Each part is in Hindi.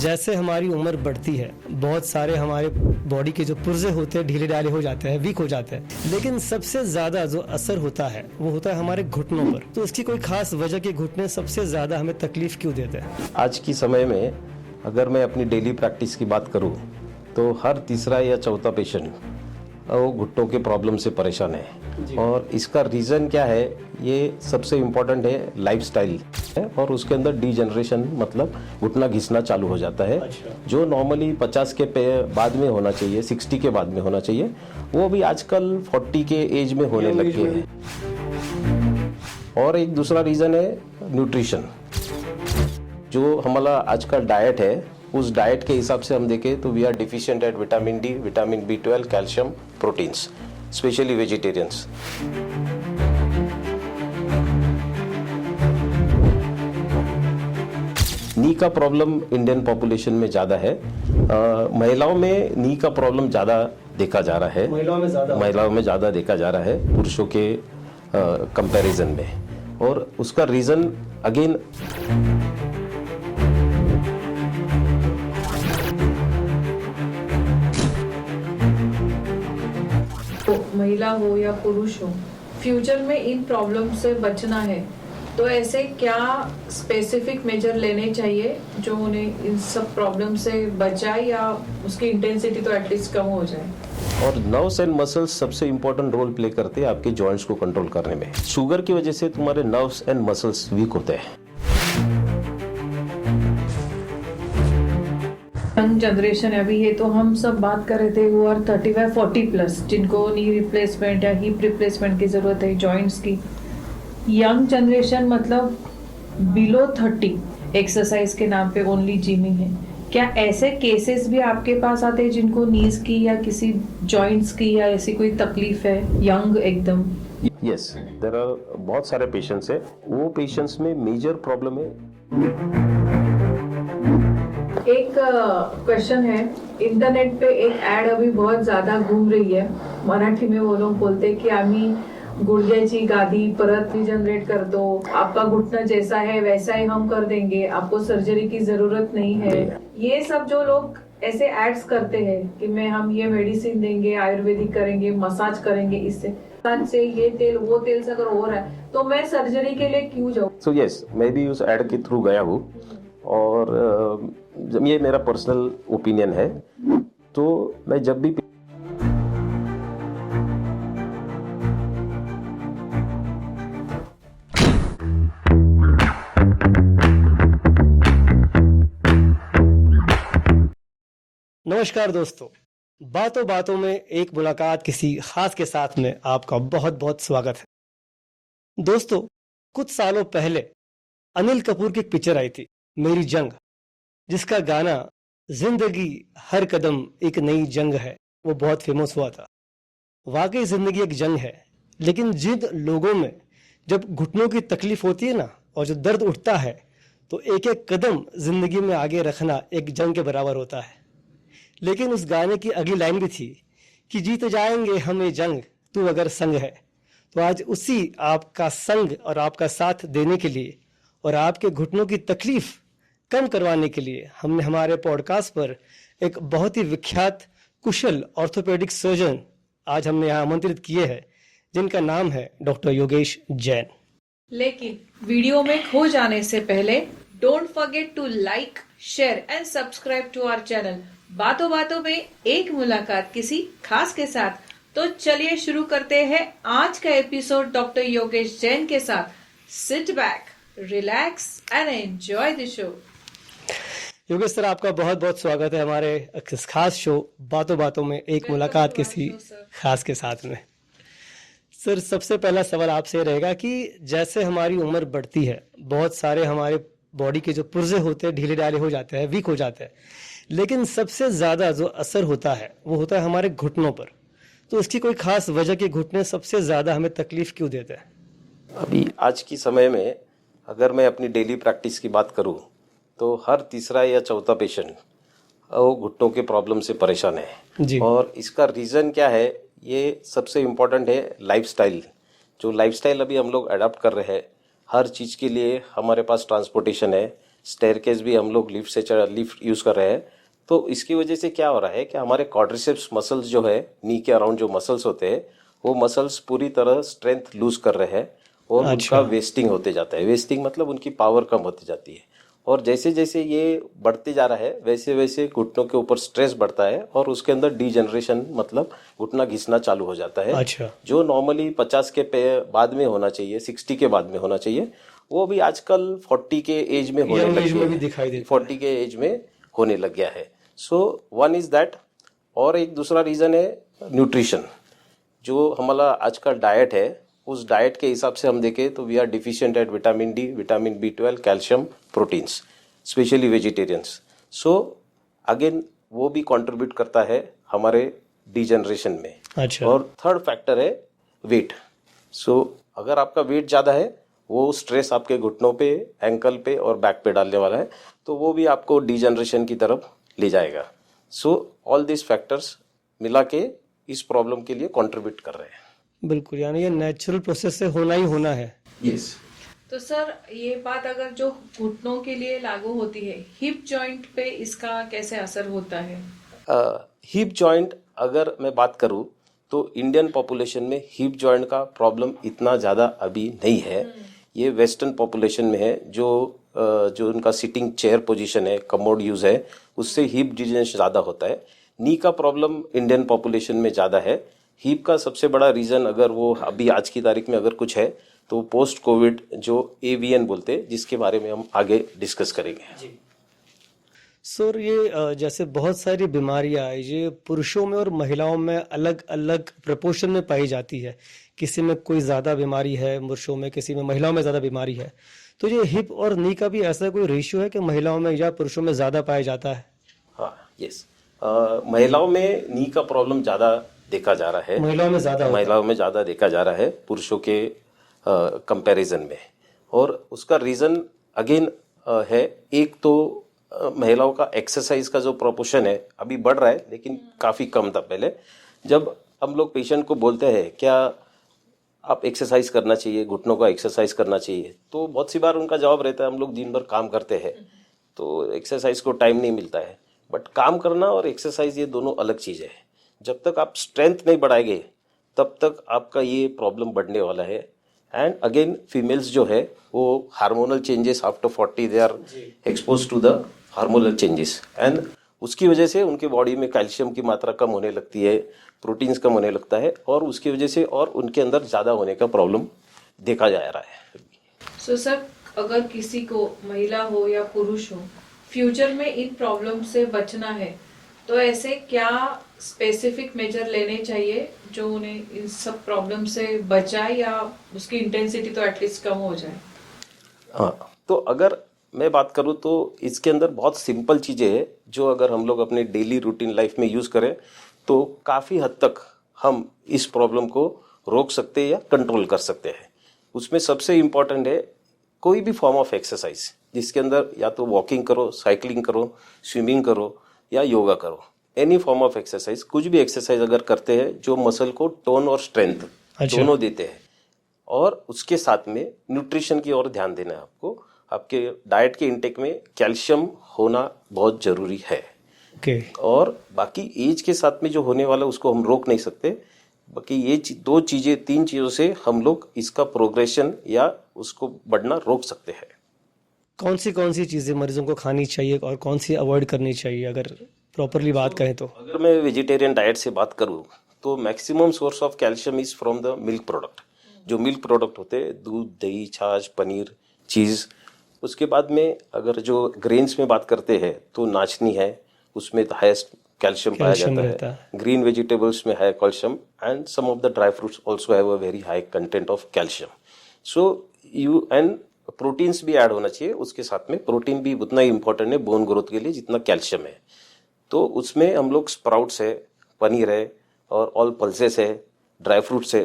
जैसे हमारी उम्र बढ़ती है, बहुत सारे हमारे बॉडी के जो पुर्जे होते हैं ढीले ढाले हो जाते हैं, वीक हो जाते हैं। लेकिन सबसे ज्यादा जो असर होता है वो होता है हमारे घुटनों पर। तो इसकी कोई खास वजह कि घुटने सबसे ज्यादा हमें तकलीफ क्यों देते हैं? आज की समय में अगर मैं अपनी डेली प्रैक्टिस की बात करूं तो हर तीसरा या चौथा पेशेंट वो घुटनों के प्रॉब्लम से परेशान है। और इसका रीज़न क्या है, ये सबसे इम्पोर्टेंट है लाइफस्टाइल है। और उसके अंदर डीजनरेशन मतलब घुटना घिसना चालू हो जाता है। जो नॉर्मली 50 के बाद में होना चाहिए, 60 के बाद में होना चाहिए, वो भी आजकल 40 के एज में होने लग गए हैं। और एक दूसरा रीज़न है न्यूट्रिशन। जो हमारा आज का डाइट है, उस डाइट के हिसाब से हम देखें तो we are deficient at vitamin D, vitamin B12, calcium, proteins, specially vegetarians. Knee का प्रॉब्लम इंडियन पॉपुलेशन में ज़्यादा है। महिलाओं में नी का प्रॉब्लम ज़्यादा देखा जा रहा है। महिलाओं में ज़्यादा देखा जा रहा है पुरुषों के कंपैरिजन में। और उसका रीज़न अगेन महिला हो या पुरुष हो, फ्यूचर में इन प्रॉब्लम से बचना है तो ऐसे क्या स्पेसिफिक मेजर लेने चाहिए जो उन्हें इन सब प्रॉब्लम से बचाए या उसकी इंटेंसिटी तो एटलीस्ट कम हो जाए? और नर्व्स एंड मसल्स सबसे इंपॉर्टेंट रोल प्ले करते हैं आपके जॉइंट्स को कंट्रोल करने में। शुगर की वजह से तुम्हारे नर्व्स एंड मसल्स वीक होते हैं। यंग जनरेशन अभी है तो हम सब बात कर रहे थे वो आर 35-40 प्लस, जिनको नी रिप्लेसमेंट या हिप रिप्लेसमेंट की जरूरत है, जॉइंट्स की। यंग जनरेशन मतलब बिलो 30, एक्सरसाइज के नाम पे ओनली जिमिंग है। क्या ऐसे केसेस भी आपके पास आते हैं जिनको नीज की या किसी जॉइंट्स की या ऐसी कोई तकलीफ है, यंग एकदम? यस, देयर आर बहुत सारे पेशेंट्स है। वो पेशेंट्स में मेजर प्रॉब्लम है। एक क्वेश्चन है, इंटरनेट पे एक एड अभी बहुत ज्यादा घूम रही है, मराठी में वो लोग बोलते हैं कि आम्ही गुडघ्याची गादी परत जनरेट कर दो, आपका घुटना जैसा है वैसा ही हम कर देंगे, आपको सर्जरी की जरूरत नहीं है। ये सब जो लोग ऐसे एड्स करते हैं कि मैं हम ये मेडिसिन देंगे, आयुर्वेदिक करेंगे, मसाज करेंगे, इससे से ये तेल वो तेल से अगर हो रहा है तो मैं सर्जरी के लिए क्यों जाऊँ? सो यस, मैं भी उस एड के थ्रू गया हूँ और ये मेरा पर्सनल ओपिनियन है। तो मैं जब भी नमस्कार दोस्तों, बातों बातों में एक मुलाकात किसी खास के साथ में आपका बहुत बहुत स्वागत है। दोस्तों, कुछ सालों पहले अनिल कपूर की एक पिक्चर आई थी, मेरी जंग, जिसका गाना जिंदगी हर कदम एक नई जंग है, वो बहुत फेमस हुआ था। वाकई जिंदगी एक जंग है, लेकिन जिन लोगों में जब घुटनों की तकलीफ होती है ना, और जो दर्द उठता है, तो एक एक कदम जिंदगी में आगे रखना एक जंग के बराबर होता है। लेकिन उस गाने की अगली लाइन भी थी कि जीत जाएंगे हम ये जंग, तू अगर संग है। तो आज उसी आपका संग और आपका साथ देने के लिए और आपके घुटनों की तकलीफ कम करवाने के लिए हमने हमारे पॉडकास्ट पर एक बहुत ही विख्यात कुशल ऑर्थोपेडिक सर्जन आज हमने यहाँ आमंत्रित किए हैं, जिनका नाम है डॉक्टर योगेश जैन। लेकिन वीडियो में खो जाने से पहले don't forget to like, share and subscribe to our channel बातों बातों में एक मुलाकात किसी खास के साथ। तो चलिए शुरू करते हैं आज का एपिसोड डॉक्टर योगेश जैन के साथ। Sit back, relax and enjoy the show. Yogesh sir, आपका बहुत बहुत स्वागत है हमारे इस खास शो बातों बातों में एक मुलाकात किसी खास के साथ में। सर, सबसे पहला सवाल आपसे रहेगा कि जैसे हमारी उम्र बढ़ती है, बहुत सारे हमारे बॉडी के जो पुर्जे होते हैं ढीले ढाले हो जाते हैं, वीक हो जाते हैं। लेकिन सबसे ज़्यादा जो असर होता है वो होता है हमारे घुटनों पर। तो इसकी कोई खास वजह कि घुटने सबसे ज़्यादा हमें तकलीफ क्यों देते हैं? अभी आज की समय में अगर मैं अपनी डेली प्रैक्टिस की बात करूं तो हर तीसरा या चौथा पेशेंट वो घुटनों के प्रॉब्लम से परेशान है जी। और इसका रीज़न क्या है, ये सबसे इम्पोर्टेंट है लाइफस्टाइल। जो लाइफस्टाइल अभी हम लोग अडॉप्ट कर रहे हैं, हर चीज़ के लिए हमारे पास ट्रांसपोर्टेशन है, स्टेयरकेस भी हम लोग लिफ्ट यूज़ कर रहे हैं। तो इसकी वजह से क्या हो रहा है कि हमारे क्वाड्रिसेप्स मसल्स जो है, नी के अराउंड जो मसल्स होते हैं, वो मसल्स पूरी तरह स्ट्रेंथ लूज कर रहे हैं और उनका वेस्टिंग होते जाता है। वेस्टिंग मतलब उनकी पावर कम होती जाती है। और जैसे जैसे ये बढ़ते जा रहा है वैसे वैसे घुटनों के ऊपर स्ट्रेस बढ़ता है और उसके अंदर डीजनरेशन मतलब घुटना घिसना चालू हो जाता है। अच्छा। जो नॉर्मली 50 के बाद में होना चाहिए, 60 के बाद में होना चाहिए, वो भी आजकल 40 के एज में होने लग गया है। दिखाई देता 40 के एज में होने लग गया है। So one is that. और एक दूसरा रीजन है न्यूट्रिशन। जो हमारा आज का डाइट है, उस डाइट के हिसाब से हम देखें तो we are deficient at vitamin D, vitamin B12, calcium, proteins, specially vegetarians. So again वो भी कंट्रीब्यूट करता है हमारे डीजनरेशन में। अच्छा। और थर्ड फैक्टर है वेट। सो अगर आपका वेट ज़्यादा है, वो स्ट्रेस आपके घुटनों पे, एंकल पे और बैक पे डालने वाला है, तो वो भी आपको डीजनरेशन की तरफ ले जाएगा। सो ऑल दिस फैक्टर्स मिला के इस प्रॉब्लम के लिए कंट्रीब्यूट कर रहे हैं। बिल्कुल, यानी ये नेचुरल प्रोसेस से होना ही होना है। यस। तो सर ये बात अगर जो घुटनों के लिए लागू होती है, हिप जॉइंट पे इसका कैसे असर होता है? हिप जॉइंट अगर मैं बात करूं तो इंडियन पॉपुलेशन में हिप जॉइंट का प्रॉब्लम इतना ज़्यादा अभी नहीं है। ये वेस्टर्न पॉपुलेशन में है, जो उनका सिटिंग चेयर पोजीशन है, कमोड यूज़ है, उससे हिप डिजीज ज़्यादा होता है। नी का प्रॉब्लम इंडियन पॉपुलेशन में ज़्यादा है। हिप का सबसे बड़ा रीज़न अगर वो अभी आज की तारीख में अगर कुछ है तो पोस्ट कोविड जो AVN बोलते हैं, जिसके बारे में हम आगे डिस्कस करेंगे। सर ये जैसे बहुत सारी बीमारियां ये पुरुषों में और महिलाओं में अलग अलग प्रपोर्शन में पाई जाती है। किसी में कोई ज़्यादा बीमारी है पुरुषों में, किसी में महिलाओं में ज़्यादा बीमारी है। तो ये हिप और नी का भी ऐसा कोई रेशियो है कि महिलाओं में या पुरुषों में ज़्यादा पाया जाता है? हाँ, यस। महिलाओं में नी का प्रॉब्लम ज़्यादा देखा जा रहा है। महिलाओं में ज़्यादा देखा जा रहा है पुरुषों के कंपैरिजन में। और उसका रीज़न अगेन है, एक तो महिलाओं का एक्सरसाइज का जो प्रोपोर्शन है अभी बढ़ रहा है, लेकिन काफ़ी कम था पहले। जब हम लोग पेशेंट को बोलते हैं क्या आप एक्सरसाइज करना चाहिए, घुटनों का एक्सरसाइज करना चाहिए, तो बहुत सी बार उनका जवाब रहता है हम लोग दिन भर काम करते हैं तो एक्सरसाइज को टाइम नहीं मिलता है। बट काम करना और एक्सरसाइज ये दोनों अलग चीज़ें हैं। जब तक आप स्ट्रेंथ नहीं बढ़ाएंगे तब तक आपका ये प्रॉब्लम बढ़ने वाला है। एंड अगेन फीमेल्स जो है वो hormonal changes after 40 they are expose to the hormonal changes, and उसकी वजह से उनके बॉडी में कैल्शियम की मात्रा कम होने लगती है, प्रोटीन्स कम होने लगता है, और उसकी वजह से और उनके अंदर ज़्यादा होने का प्रॉब्लम देखा जा रहा है। सो सर अगर किसी को, महिला हो या पुरुष हो, फ्यूचर में इन प्रॉब्लम से बचना है तो ऐसे क्या स्पेसिफिक मेजर लेने चाहिए जो उन्हें इन सब प्रॉब्लम से बचाए या उसकी इंटेंसिटी तो एटलीस्ट कम हो जाए? हाँ, तो अगर मैं बात करूँ तो इसके अंदर बहुत सिंपल चीज़ें हैं जो अगर हम लोग अपने डेली रूटीन लाइफ में यूज़ करें तो काफ़ी हद तक हम इस प्रॉब्लम को रोक सकते हैं या कंट्रोल कर सकते हैं। उसमें सबसे इम्पॉर्टेंट है कोई भी फॉर्म ऑफ एक्सरसाइज, जिसके अंदर या तो वॉकिंग करो, साइकिलिंग करो, स्विमिंग करो या योगा करो। एनी फॉर्म ऑफ एक्सरसाइज, कुछ भी एक्सरसाइज अगर करते हैं जो मसल को टोन और स्ट्रेंथ दोनों देते हैं, और उसके साथ में न्यूट्रिशन की ओर ध्यान देना है आपको। आपके डाइट के इंटेक में कैल्शियम होना बहुत जरूरी है। और बाकी एज के साथ में जो होने वाला उसको हम रोक नहीं सकते। बाकी ये दो चीजें, तीन चीजों से हम लोग इसका प्रोग्रेशन या उसको बढ़ना रोक सकते हैं। कौन सी चीजें मरीजों को खानी चाहिए और कौन सी अवॉइड करनी चाहिए अगर प्रॉपरली बात करें तो? अगर मैं वेजिटेरियन डाइट से बात करूं तो maximum source of calcium is from the milk product. जो मिल्क प्रोडक्ट होते हैं, दूध, दही, छाछ, पनीर, चीज़। उसके बाद में अगर जो ग्रेन्स में बात करते हैं तो नाचनी है, उसमें हाईएस्ट कैल्शियम पाया जाता है। ग्रीन वेजिटेबल्स में high calcium, and some of the dry fruits also have a very high content of calcium. So you and proteins भी ऐड होना चाहिए उसके साथ में। प्रोटीन भी उतना ही इंपॉर्टेंट है बोन ग्रोथ के लिए जितना कैल्शियम है। तो उसमें हम लोग स्प्राउट्स है, पनीर है, और ऑल पल्सेस है, ड्राई फ्रूट्स है,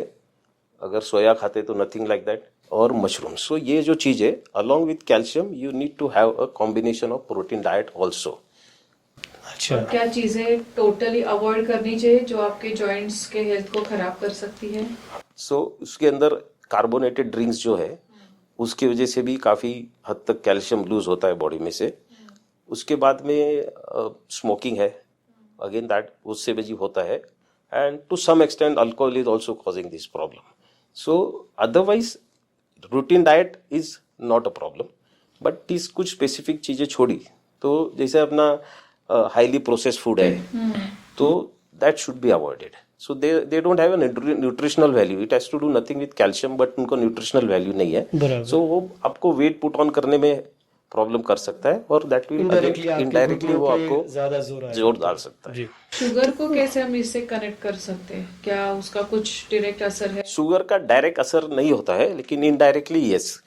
अगर सोया खाते तो नथिंग लाइक दैट, और मशरूम। सो ये जो चीज़ है along with calcium you need to have a combination of protein diet also. अच्छा, क्या चीजें टोटली अवॉइड करनी चाहिए जो आपके जॉइंट्स के हेल्थ को खराब कर सकती है? सो उसके अंदर कार्बोनेटेड ड्रिंक्स जो है उसकी वजह से भी काफ़ी हद तक कैल्शियम लूज होता है बॉडी में से। उसके बाद में स्मोकिंग है, अगेन दैट उससे भी होता है, and to some extent alcohol is also causing this problem. So otherwise routine diet is not a problem, but इस कुछ स्पेसिफिक चीज़ें छोड़ी तो जैसे अपना हाईली प्रोसेस फूड है तो that should be avoided. So they don't have a nutritional value, it has to do nothing with calcium, but उनको न्यूट्रिशनल वैल्यू नहीं है। सो वो आपको वेट पुट ऑन करने में प्रॉब्लम कर सकता है, और दैट विल इनडायरेक्टली वो आपको ज्यादा जोर डाल सकता है। शुगर को कैसे हम इससे कनेक्ट कर सकते हैं? क्या उसका कुछ डायरेक्ट असर है? शुगर का डायरेक्ट असर नहीं होता है, लेकिन इनडायरेक्टली यस।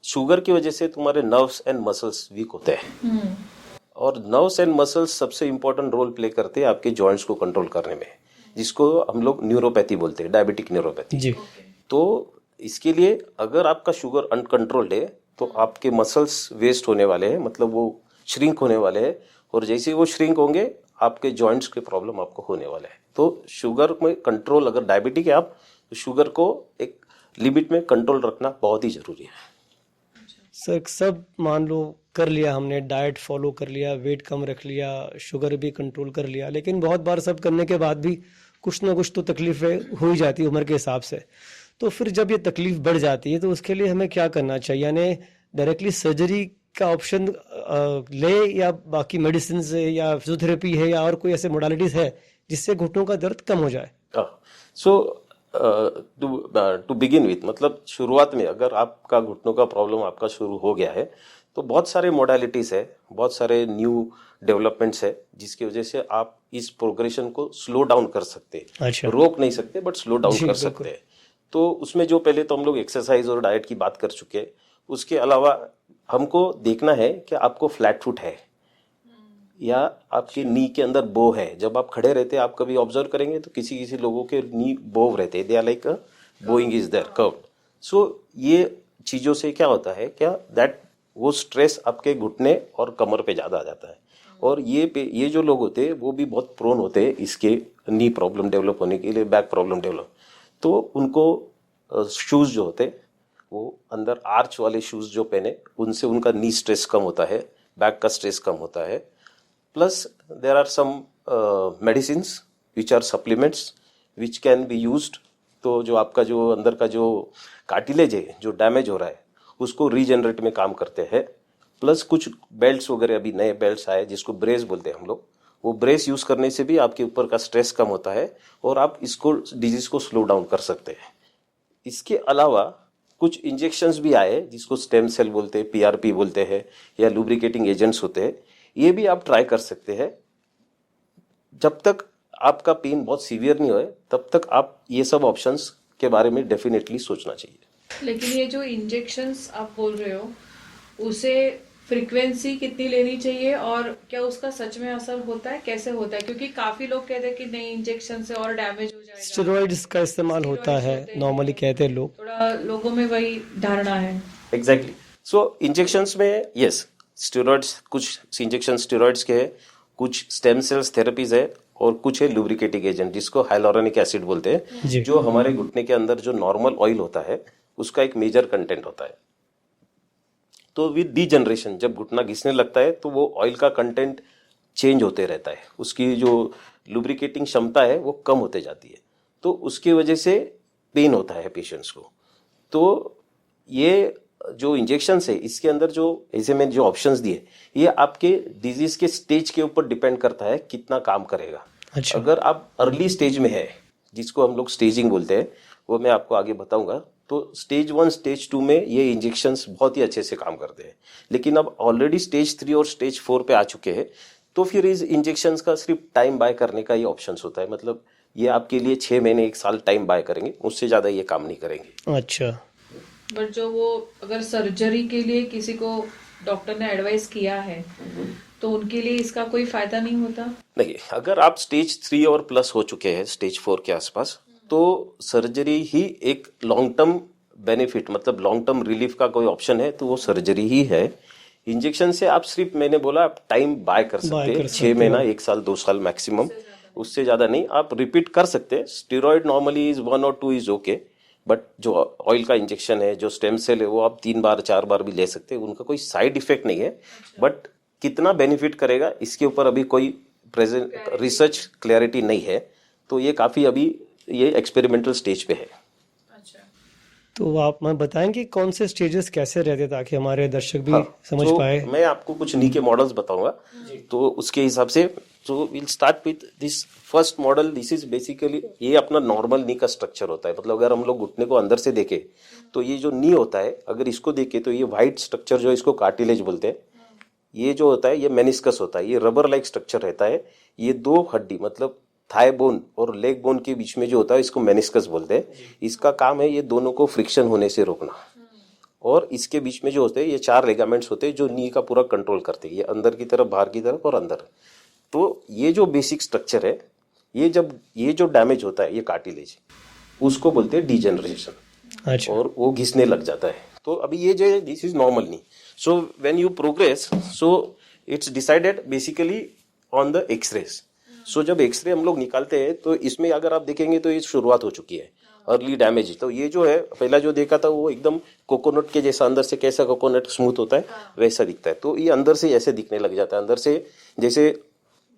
शुगर की वजह से तुम्हारे नर्व्स एंड मसल्स वीक होते हैं, और नर्व्स एंड मसल्स सबसे इंपॉर्टेंट रोल प्ले करते हैं आपके जॉइंट्स को कंट्रोल करने में, जिसको हम लोग न्यूरोपैथी बोलते हैं, डायबिटिक न्यूरोपैथी जी। तो इसके लिए अगर आपका शुगर अनकंट्रोल्ड है तो आपके मसल्स वेस्ट होने वाले हैं, मतलब वो श्रिंक होने वाले हैं, और जैसे ही वो श्रिंक होंगे आपके जॉइंट्स के प्रॉब्लम आपको होने वाले हैं। तो शुगर में कंट्रोल, अगर डायबिटिक है आप, तो शुगर को एक लिमिट में कंट्रोल रखना बहुत ही जरूरी है। सर सब मान लो कर लिया हमने, डाइट फॉलो कर लिया, वेट कम रख लिया, शुगर भी कंट्रोल कर लिया, लेकिन बहुत बार सब करने के बाद भी कुछ ना कुछ तो तकलीफें हो ही जाती है उम्र के हिसाब से। तो फिर जब ये तकलीफ बढ़ जाती है तो उसके लिए हमें क्या करना चाहिए? यानी डायरेक्टली सर्जरी का ऑप्शन ले, या बाकी मेडिसिन से, या फिजियोथेरेपी है, या और कोई ऐसे मोडालिटीज है जिससे घुटनों का दर्द कम हो जाए? सो टू बिगिन विथ, मतलब शुरुआत में अगर आपका घुटनों का प्रॉब्लम आपका शुरू हो गया है तो बहुत सारे मोडालिटीज है, बहुत सारे न्यू डेवलपमेंट्स है, जिसकी वजह से आप इस प्रोग्रेशन को स्लो डाउन कर सकते हैं। अच्छा। रोक नहीं सकते बट स्लो डाउन कर सकते हैं। तो उसमें जो पहले तो हम लोग एक्सरसाइज और डाइट की बात कर चुके हैं, उसके अलावा हमको देखना है कि आपको फ्लैट फुट है या आपके नी के अंदर बो है। जब आप खड़े रहते हैं, आप कभी ऑब्जर्व करेंगे तो किसी किसी लोगों के नी बोव रहते हैं, they are like bowing is there curved. So ये चीजों से क्या होता है, क्या दैट वो स्ट्रेस आपके घुटने और कमर पे ज्यादा आ जाता है, और ये जो लोग होते हैं वो भी बहुत प्रोन होते हैं इसके नी प्रॉब्लम डेवलप होने के लिए, बैक प्रॉब्लम डेवलप। तो उनको शूज जो होते वो अंदर आर्च वाले शूज जो पहने, उनसे उनका नी स्ट्रेस कम होता है, बैक का स्ट्रेस कम होता है। Plus there are some medicines which are supplements which can be used. तो जो आपका जो अंदर का जो कार्टिलेज है जो डैमेज हो रहा है उसको रीजनरेट में काम करते हैं। प्लस कुछ बेल्ट्स वगैरह अभी नए बेल्ट्स आए जिसको ब्रेस बोलते हैं हम लोग, वो ब्रेस यूज करने से भी आपके ऊपर का स्ट्रेस कम होता है और आप इसको डिजीज को स्लो डाउन कर सकते हैं। इसके अलावा कुछ इंजेक्शंस भी आए जिसको स्टेम सेल बोलते हैं, पीआरपी बोलते हैं, या लुब्रिकेटिंग एजेंट्स होते हैं, ये भी आप ट्राई कर सकते हैं। जब तक आपका पेन बहुत सीवियर नहीं होए तब तक आप ये सब ऑप्शंस के बारे में डेफिनेटली सोचना चाहिए। लेकिन ये जो इंजेक्शंस आप बोल रहे हो, उसे फ्रीक्वेंसी कितनी लेनी चाहिए, और क्या उसका सच में असर होता है, कैसे होता है? क्योंकि काफी लोग कहते हैं कि नहीं, इंजेक्शन से और डैमेज हो जाएगा। स्टेरॉइड्स का इस्तेमाल होता है नॉर्मली, कहते हैं लोग, थोड़ा लोगों में वही धारणा है। एग्जैक्टली। सो इंजेक्शंस में यस, स्टेरॉइड्स, कुछ इंजेक्शन स्टेरॉइड्स के है, कुछ स्टेम सेल्स थेरेपीज है, और कुछ है लुब्रिकेटिंग एजेंट जिसको हाइलोरोनिक एसिड बोलते हैं, जो हमारे घुटने के अंदर जो नॉर्मल ऑयल होता है उसका एक मेजर कंटेंट होता है। तो विद डीजनरेशन जब घुटना घिसने लगता है तो वो ऑयल का कंटेंट चेंज होते रहता है, उसकी जो लुब्रिकेटिंग क्षमता है वो कम होते जाती है, तो उसकी वजह से पेन होता है पेशेंट्स को। तो ये जो इंजेक्शंस है इसके अंदर जो ऐसे में जो ऑप्शंस दिए, ये आपके डिजीज के स्टेज के ऊपर डिपेंड करता है कितना काम करेगा। अच्छा। अगर आप अर्ली स्टेज में है, जिसको हम लोग स्टेजिंग बोलते हैं, वो मैं आपको आगे बताऊंगा, तो स्टेज 1 स्टेज 2 में ये इंजेक्शंस बहुत ही अच्छे से काम करते हैं। लेकिन अब ऑलरेडी स्टेज 3 और स्टेज 4 पे आ चुके हैं, तो फिर इस इंजेक्शंस का सिर्फ टाइम बाय करने का ही ऑप्शंस होता है। मतलब ये आपके लिए 6 महीने 1 साल टाइम बाय करेंगे, उससे ज्यादा ये काम नहीं करेंगे। अच्छा। बट जो वो अगर सर्जरी के लिए किसी को डॉक्टर ने एडवाइस किया है तो उनके लिए इसका कोई फायदा नहीं होता? नहीं, अगर आप स्टेज 3 और प्लस हो चुके हैं, स्टेज 4 के आसपास, तो सर्जरी ही एक लॉन्ग टर्म बेनिफिट, मतलब लॉन्ग टर्म रिलीफ का कोई ऑप्शन है तो वो सर्जरी ही है। इंजेक्शन से आप सिर्फ, मैंने बोला, आप टाइम बाय कर सकते हैं, 6 महीना 1 साल 2 साल मैक्सिमम, उससे ज्यादा नहीं। आप रिपीट कर सकते हैं। स्टेरॉइड नॉर्मली इज 1 और 2 इज ओके, बट जो ऑयल का इंजेक्शन है, जो स्टेम सेल है, वो आप 3 बार 4 बार भी ले सकते हैं, उनका कोई साइड इफेक्ट नहीं है। बट कितना बेनिफिट करेगा इसके ऊपर अभी कोई प्रेजेंट रिसर्च क्लैरिटी नहीं है, तो ये काफ़ी अभी ये एक्सपेरिमेंटल स्टेज पे है। तो आप मैं बताएंगे कौन से स्टेजेस कैसे रहते ताकि हमारे दर्शक भी समझ तो पाए। मैं आपको कुछ नी के मॉडल्स बताऊंगा, तो उसके हिसाब से तो will start with this first model. This is basically ये अपना नॉर्मल नी का स्ट्रक्चर होता है। मतलब अगर हम लोग घुटने को अंदर से देखें तो ये जो नी होता है, अगर इसको देखें तो ये व्हाइट स्ट्रक्चर जो है इसको कार्टिलेज बोलते हैं। ये जो होता है ये मेनिस्कस होता है, ये रबर लाइक स्ट्रक्चर रहता है। ये 2 हड्डी मतलब थाई बोन और लेग बोन के बीच में जो होता है इसको मेनिस्कस बोलते हैं। इसका काम है ये दोनों को फ्रिक्शन होने से रोकना। और इसके बीच में जो होते हैं ये 4 लिगामेंट्स होते हैं जो नी का पूरा कंट्रोल करते हैं, ये अंदर की तरफ, बाहर की तरफ और अंदर। तो ये जो बेसिक स्ट्रक्चर है, ये जब ये जो डैमेज होता है ये कार्टिलेज, उसको बोलते हैं डिजेनरेशन। अच्छा। और वो घिसने लग जाता है। तो अभी ये जो है this is normal knee. So when you progress, so it's decided basically on the X-rays. So जब एक्सरे हम लोग निकालते हैं तो इसमें अगर आप देखेंगे तो ये शुरुआत हो चुकी है अर्ली डैमेज। तो ये जो है पहला जो देखा था वो एकदम कोकोनट के जैसा, अंदर से कैसा कोकोनट स्मूथ होता है वैसा दिखता है। तो ये अंदर से ऐसे दिखने लग जाता है, अंदर से जैसे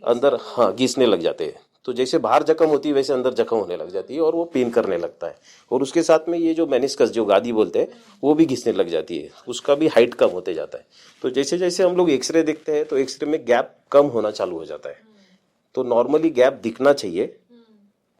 अंदर घिसने लग जाते हैं। तो जैसे बाहर जख्म होती है वैसे अंदर जख्म होने लग जाती है और वो पेन करने लगता है। और उसके साथ में ये जो मेनिस्कस जो गादी बोलते हैं वो भी घिसने लग जाती है, उसका भी हाइट कम होते जाता है। तो जैसे जैसे हम लोग एक्सरे देखते हैं तो एक्सरे में गैप कम होना चालू हो जाता है। तो नॉर्मली गैप दिखना चाहिए,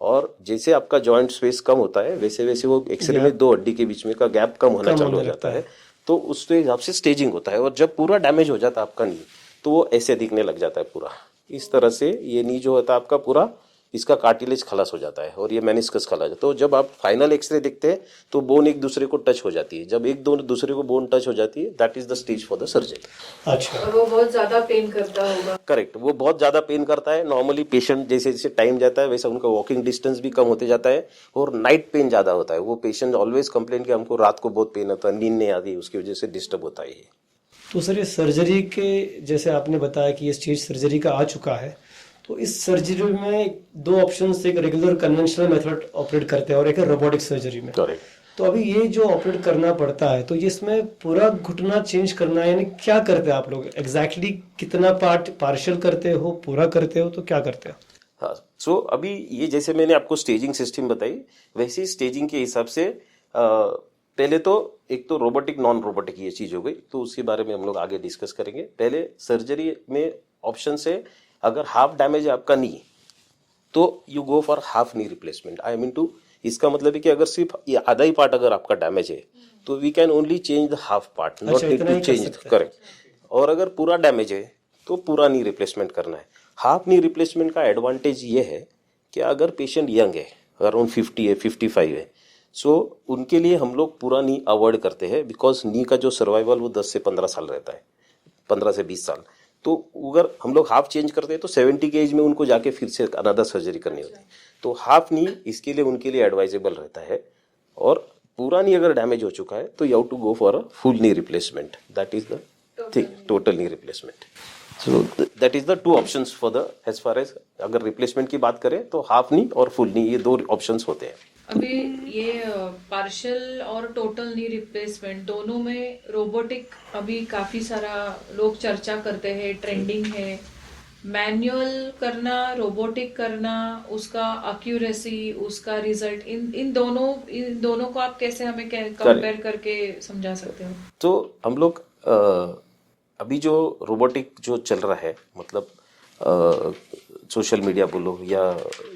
और जैसे आपका जॉइंट स्पेस कम होता है वैसे वैसे वो एक्सरे में 2 हड्डी के बीच में का गैप कम होना चालू हो जाता है। तो उसके हिसाब से स्टेजिंग होता है। और जब पूरा डैमेज हो जाता है आपका नी तो वो ऐसे दिखने लग जाता है पूरा। इस तरह से ये नी जो होता है आपका पूरा, इसका कार्टिलेज खलास हो जाता है और ये मेनिस्कस खलास हो जाता है। तो जब आप फाइनल एक्सरे देखते हैं तो बोन एक दूसरे को टच हो जाती है। जब एक दो दूसरे को बोन टच हो जाती है, that is the stage for the surgery. अच्छा। और वो बहुत ज्यादा पेन करता होगा। करेक्ट, वो बहुत ज्यादा पेन करता है। नॉर्मली पेशेंट जैसे जैसे टाइम जाता है वैसे उनका वॉकिंग डिस्टेंस भी कम होते जाता है और नाइट पेन ज्यादा होता है। वो पेशेंट ऑलवेज कंप्लेन कि हमको रात को बहुत पेन होता है, नींद नहीं आती, उसकी वजह से डिस्टर्ब होता है ये। तो सर ये सर्जरी के जैसे आपने बताया कि ये स्टेज सर्जरी का आ चुका है, तो इस सर्जरी में 2 ऑप्शन, एक रेगुलर कन्वेंशनल मेथड ऑपरेट करते हैं और एक है रोबोटिक सर्जरी में। करेक्ट। तो अभी ये जो ऑपरेट करना पड़ता है तो ये इसमें पूरा घुटना चेंज करना है, यानी क्या करते हैं आप लोग एग्जैक्टली? कितना पार्ट पार्शियल करते हो, पूरा करते हो, तो क्या करते हो? हाँ, सो अभी ये जैसे मैंने आपको स्टेजिंग सिस्टम बताई, वैसे स्टेजिंग के हिसाब से पहले तो एक तो रोबोटिक नॉन रोबोटिक ये चीज हो गई, तो उसके बारे में हम लोग आगे डिस्कस करेंगे। पहले सर्जरी में ऑप्शन है, अगर हाफ डैमेज है आपका नी तो you go for half knee replacement. I mean to, इसका मतलब है कि अगर सिर्फ ये आधा ही पार्ट अगर आपका डैमेज है तो we can only change the half part, not need to change. Correct. और अगर पूरा डैमेज है तो पूरा नी रिप्लेसमेंट करना है। हाफ नी रिप्लेसमेंट का एडवांटेज ये है कि अगर पेशेंट यंग है, अराउंड 50 है, 55 है, सो उनके लिए हम लोग पूरा नी अवॉइड करते हैं, बिकॉज नी का जो सर्वाइवल वो 10 से 15 साल रहता है, 15 से 20 साल। तो अगर हम लोग हाफ चेंज करते हैं तो 70 के एज में उनको जाके फिर से अनदर सर्जरी करनी होती है। तो हाफ नी इसके लिए उनके लिए एडवाइजेबल रहता है। और पूरा नी अगर डैमेज हो चुका है तो you have to go for a full knee replacement, that is the thing, total knee replacement. So that is the 2 options for the, as far as अगर रिप्लेसमेंट की बात करें तो हाफ नी और फुल नी, ये 2 ऑप्शंस होते हैं। अभी ये पार्शियल और टोटल नी रिप्लेसमेंट दोनों में रोबोटिक अभी काफी सारा लोग चर्चा करते हैं, ट्रेंडिंग है। मैनुअल करना, रोबोटिक करना, उसका एक्यूरेसी, उसका रिजल्ट, इन दोनों को आप कैसे हमें कंपेयर करके समझा सकते हो? तो हम लोग अभी जो रोबोटिक जो चल रहा है, मतलब सोशल मीडिया बोलो या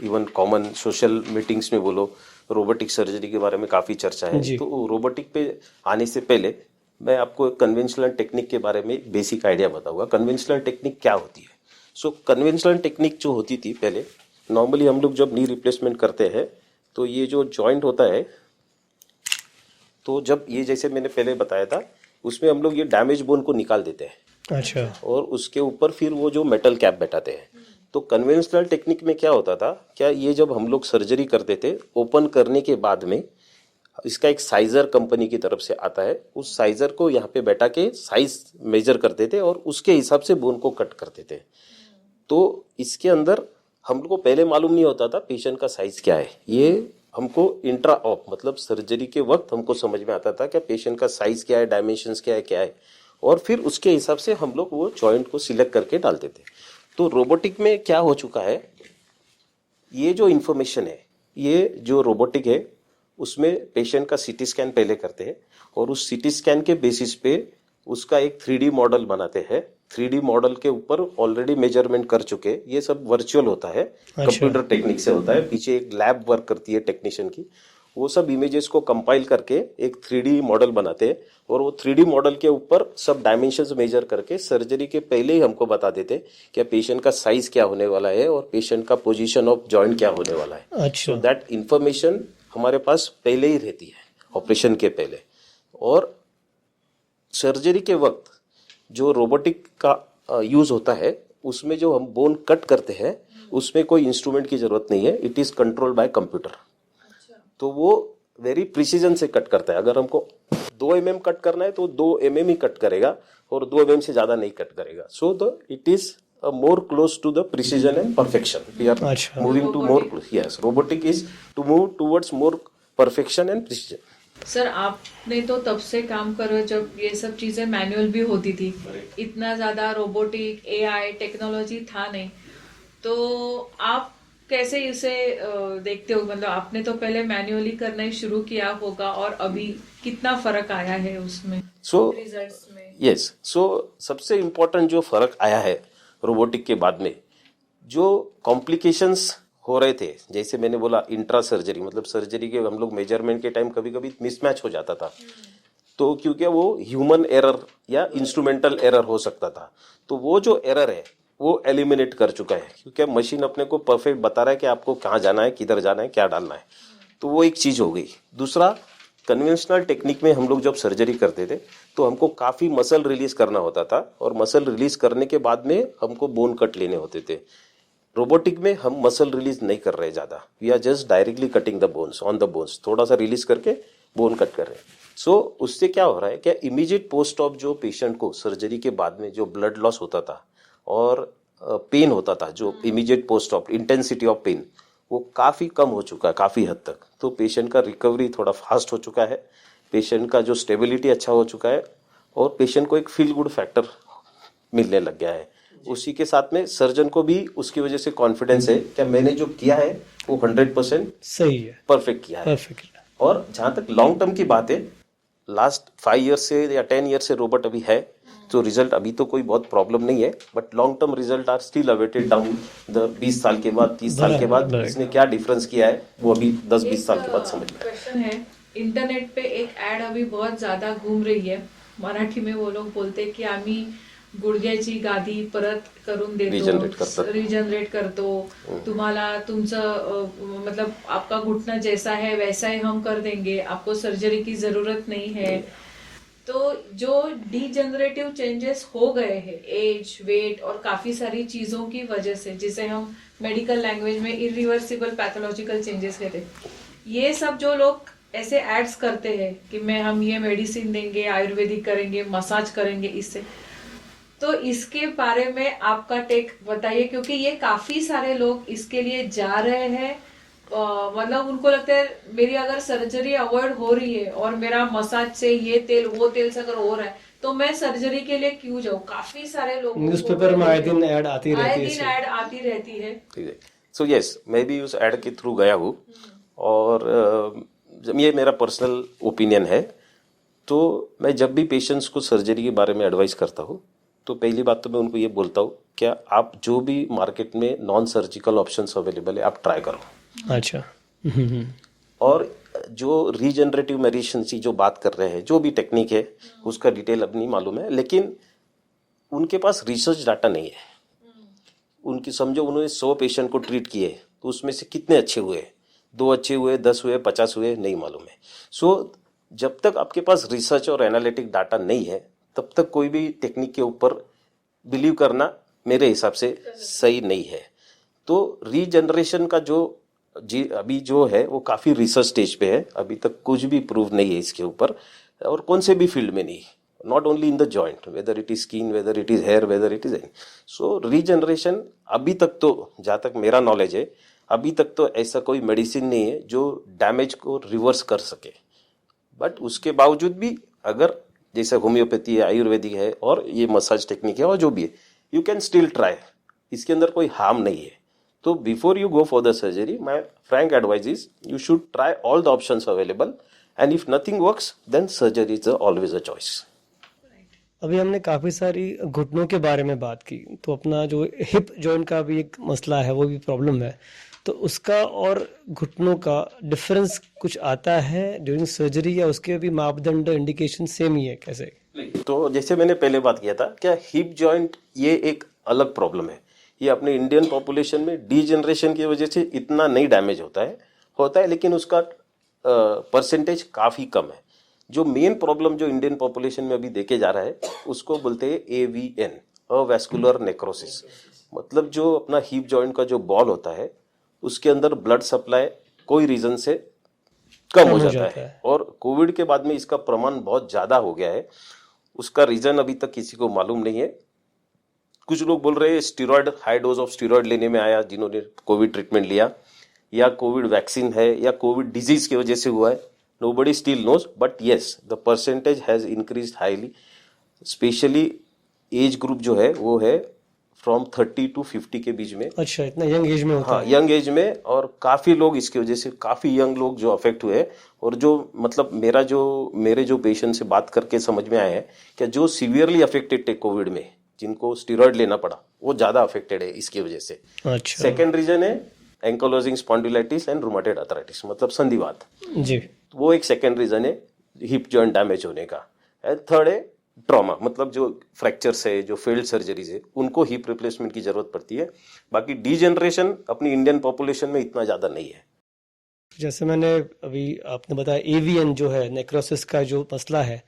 इवन कॉमन सोशल मीटिंग्स में बोलो, रोबोटिक सर्जरी के बारे में काफ़ी चर्चा है। तो रोबोटिक पे आने से पहले मैं आपको कन्वेंशनल टेक्निक के बारे में बेसिक आइडिया बताऊंगा। कन्वेंशनल टेक्निक क्या होती है? सो कन्वेंशनल टेक्निक जो होती थी पहले, नॉर्मली हम लोग जब नी रिप्लेसमेंट करते हैं तो ये जो जॉइंट होता है, तो जब ये जैसे मैंने पहले बताया था उसमें हम लोग ये डैमेज बोन को निकाल देते हैं। अच्छा। और उसके ऊपर फिर वो जो मेटल कैप बैठाते हैं। तो कन्वेंशनल टेक्निक में क्या होता था, क्या ये जब हम लोग सर्जरी करते थे, ओपन करने के बाद में इसका एक साइजर कंपनी की तरफ से आता है, उस साइजर को यहाँ पे बैठा के साइज मेजर करते थे और उसके हिसाब से बोन को कट करते थे। तो इसके अंदर हम लोग को पहले मालूम नहीं होता था पेशेंट का साइज क्या है। ये हमको इंट्रा ऑप मतलब सर्जरी के वक्त हमको समझ में आता था कि पेशेंट का साइज क्या है, डायमेंशंस क्या है, और फिर उसके हिसाब से हम लोग वो जॉइंट को सिलेक्ट करके डालते थे। तो रोबोटिक में क्या हो चुका है, ये जो इन्फॉर्मेशन है, ये जो रोबोटिक है उसमें पेशेंट का सीटी स्कैन पहले करते हैं और उस सीटी स्कैन के बेसिस पे उसका एक 3D मॉडल बनाते हैं। 3D मॉडल के ऊपर ऑलरेडी मेजरमेंट कर चुके, ये सब वर्चुअल होता है, कंप्यूटर टेक्निक से होता है, पीछे एक लैब वर्क करती है टेक्नीशियन की, वो सब इमेजेस को कंपाइल करके एक 3D मॉडल बनाते हैं और वो 3D मॉडल के ऊपर सब डायमेंशंस मेजर करके सर्जरी के पहले ही हमको बता देते कि पेशेंट का साइज क्या होने वाला है और पेशेंट का पोजीशन ऑफ जॉइंट क्या होने वाला है। अच्छा। सो दैट इंफॉर्मेशन हमारे पास पहले ही रहती है ऑपरेशन के पहले। और सर्जरी के वक्त जो रोबोटिक का यूज होता है उसमें जो हम बोन कट करते हैं उसमें कोई इंस्ट्रूमेंट की जरूरत नहीं है, it is controlled by computer. तो वो वेरी प्रिसीजन से कट करता है। अगर हमको 2 mm कट करना है तो 2 mm ही कट करेगा और 2 mm से ज्यादा नहीं कट करेगा। So the it is more close to the precision and perfection. We are अच्छा। moving to more, yes, robotic is to move towards more perfection and precision. Sir आपने तो तब से काम कर रहे हो जब ये सब चीजें मैनुअल भी होती थी, इतना ज्यादा रोबोटिक एआई टेक्नोलॉजी था नहीं, तो आप कैसे इसे देखते हो? मतलब आपने तो पहले मैन्युअली करना ही शुरू किया होगा और अभी कितना फर्क आया है उसमें रिजल्ट्स में? यस, सो सबसे इम्पोर्टेंट जो फर्क आया है रोबोटिक के बाद में, जो कॉम्प्लिकेशंस हो रहे थे, जैसे मैंने बोला इंट्रा सर्जरी, मतलब सर्जरी के हम लोग मेजरमेंट के टाइम कभी कभी मिसमैच हो जाता था, तो क्योंकि वो ह्यूमन एरर या इंस्ट्रूमेंटल एरर हो सकता था, तो वो जो एरर है वो एलिमिनेट कर चुका है, क्योंकि मशीन अपने को परफेक्ट बता रहा है कि आपको कहाँ जाना है, किधर जाना है, क्या डालना है। तो वो एक चीज हो गई। दूसरा, कन्वेंशनल टेक्निक में हम लोग जब सर्जरी करते थे तो हमको काफी मसल रिलीज करना होता था और मसल रिलीज करने के बाद में हमको बोन कट लेने होते थे। रोबोटिक में हम मसल रिलीज नहीं कर रहे ज्यादा, we are just directly cutting the bones on the bones, थोड़ा सा रिलीज करके बोन कट कर रहे हैं। सो उससे क्या हो रहा है, क्या इमीडिएट पोस्ट ऑफ जो पेशेंट को सर्जरी के बाद में जो ब्लड लॉस होता था और पेन होता था, जो immediate post of intensity of pain, वो काफी कम हो चुका है काफी हद तक। तो पेशेंट का रिकवरी थोड़ा फास्ट हो चुका है, पेशेंट का जो स्टेबिलिटी अच्छा हो चुका है और पेशेंट को एक फील गुड फैक्टर मिलने लग गया है। उसी के साथ में सर्जन को भी उसकी वजह से कॉन्फिडेंस है कि मैंने जो किया है वो 100% सही है, परफेक्ट किया है। परफेक्ट। और जहां तक लॉन्ग टर्म की बात है, लास्ट 5 ईयर्स से या 10 ईयर से रोबोट अभी है, तो रिजल्ट अभी तो कोई बहुत प्रॉब्लम नहीं है, but long term result are still awaited down the 20 साल के बाद, 30 साल के बाद इसने क्या डिफरेंस किया है वो अभी 10-20 साल के बाद समझ में। क्वेश्चन है, इंटरनेट पे एक ऍड अभी बहुत ज्यादा घूम रही है, मराठी में वो लोग बोलते की आम्ही गुडघ्याची गादी परत करून देतो, रिजनरेट करतो, तुम्हाला तुमचं मतलब आपका घुटना जैसा है वैसा ही हम कर देंगे, आपको सर्जरी की जरूरत नहीं है। तो जो डीजनरेटिव चेंजेस हो गए हैं एज, वेट और काफी सारी चीजों की वजह से, जिसे हम मेडिकल लैंग्वेज में इरिवर्सिबल पैथोलॉजिकल चेंजेस कहते हैं, ये सब जो लोग ऐसे एड्स करते हैं कि हम ये मेडिसिन देंगे, आयुर्वेदिक करेंगे, मसाज करेंगे इससे, तो इसके बारे में आपका टेक बताइए, क्योंकि ये काफी सारे लोग इसके लिए जा रहे हैं। मतलब उनको लगता है मेरी अगर सर्जरी अवॉइड हो रही है और मेरा मसाज से ये तेल वो तेल से अगर हो रहा है तो मैं सर्जरी के लिए क्यों जाऊं। काफी सारे लोग न्यूज़पेपर में आए दिन ऐड आती रहती है। सो यस, मैं भी उस ऐड के थ्रू गया हूँ और ये मेरा पर्सनल ओपिनियन है। तो मैं जब भी पेशेंट्स को सर्जरी के बारे में एडवाइस करता हूँ तो पहली बात तो मैं उनको ये बोलता हूँ, क्या आप जो भी मार्केट में नॉन सर्जिकल ऑप्शंस अवेलेबल है आप ट्राई करो। अच्छा। और जो रीजनरेटिव मेडिसिन की जो बात कर रहे हैं, जो भी टेक्निक है उसका डिटेल अब नहीं मालूम है, लेकिन उनके पास रिसर्च डाटा नहीं है। उनकी समझो उन्होंने 100 पेशेंट को ट्रीट किए तो उसमें से कितने अच्छे हुए, 2 अच्छे हुए, 10 हुए, 50 हुए, नहीं मालूम है। सो जब तक आपके पास रिसर्च और एनालिटिक डाटा नहीं है तब तक कोई भी टेक्निक के ऊपर बिलीव करना मेरे हिसाब से सही नहीं है। तो रीजनरेशन का जो अभी जो है वो काफी रिसर्च स्टेज पे है, अभी तक कुछ भी प्रूव नहीं है इसके ऊपर, और कौन से भी फील्ड में नहीं, not only in the joint, weather it is skin, weather it is here, weather it is any. So regeneration अभी तक तो जहाँ तक मेरा नॉलेज है अभी तक तो ऐसा कोई मेडिसिन नहीं है जो डैमेज को रिवर्स कर सके। बट उसके बावजूद भी अगर जैसे होम्योपैथी है, आयुर्वेदिक है और ये मसाज टेक्निक है और जो भी है, यू कैन स्टिल ट्राई, इसके अंदर कोई हार्म नहीं है। तो before you go for the surgery, my frank advice is you should try all the options available and if nothing works then surgery is always a choice. अभी हमने काफी सारी घुटनों के बारे में बात की, तो अपना जो हिप जॉइंट का भी एक मसला है, वो भी प्रॉब्लम है, तो उसका और घुटनों का डिफरेंस कुछ आता है ड्यूरिंग सर्जरी, या उसके भी मापदंड इंडिकेशन सेम ही है कैसे? तो जैसे मैंने पहले बात किया था, क्या हिप जॉइंट ये एक अलग प्रॉब्लम है। ये अपने इंडियन पॉपुलेशन में डीजनरेशन की वजह से इतना नहीं डैमेज होता है, लेकिन उसका परसेंटेज काफ़ी कम है। जो मेन प्रॉब्लम जो इंडियन पॉपुलेशन में अभी देखे जा रहा है उसको बोलते हैं AVN, अवैस्कुलर नेक्रोसिस। मतलब जो अपना हिप जॉइंट का जो बॉल होता है उसके अंदर ब्लड सप्लाई कोई रीज़न से कम हो जाता है, और कोविड के बाद में इसका प्रमाण बहुत ज़्यादा हो गया है। उसका रीज़न अभी तक किसी को मालूम नहीं है। कुछ लोग बोल रहे हैं steroid, high dose of steroid लेने में आया जिन्होंने कोविड ट्रीटमेंट लिया, या कोविड वैक्सीन है, या कोविड डिजीज की वजह से हुआ है। Nobody still knows, but yes the percentage has increased highly. Especially age group जो है वो है फ्रॉम 30 to 50 के बीच में। अच्छा, इतना यंग एज में होता हाँ, है? यंग एज में, और काफ़ी लोग इसकी वजह से, काफ़ी यंग लोग जो अफेक्ट हुए। और जो मतलब मेरे जो पेशेंट से बात करके समझ में आया है कि जो सीवियरली अफेक्टेड थे कोविड में, जिनको स्टीरॉयड लेना पड़ा, वो ज़्यादा अफेक्टेड है इसकी वजह से। अच्छा सेकेंड रीजन है एंकोलोजिंग स्पॉन्डिलाइटिस एंड रूमेटॉइड आर्थराइटिस, मतलब संधिवात। जी, वो एक सेकेंड रीजन है हिप जॉइंट डैमेज होने का। एंड थर्ड है ट्रॉमा, मतलब जो फ्रैक्चर्स है, जो फेल्ड सर्जरीज है, उनको हिप रिप्लेसमेंट की जरूरत पड़ती है। बाकी डीजनरेशन अपनी इंडियन पॉपुलेशन में इतना ज़्यादा नहीं है। जैसे मैंने अभी आपने बताया AVN जो है नेक्रोसिस का जो मसला है,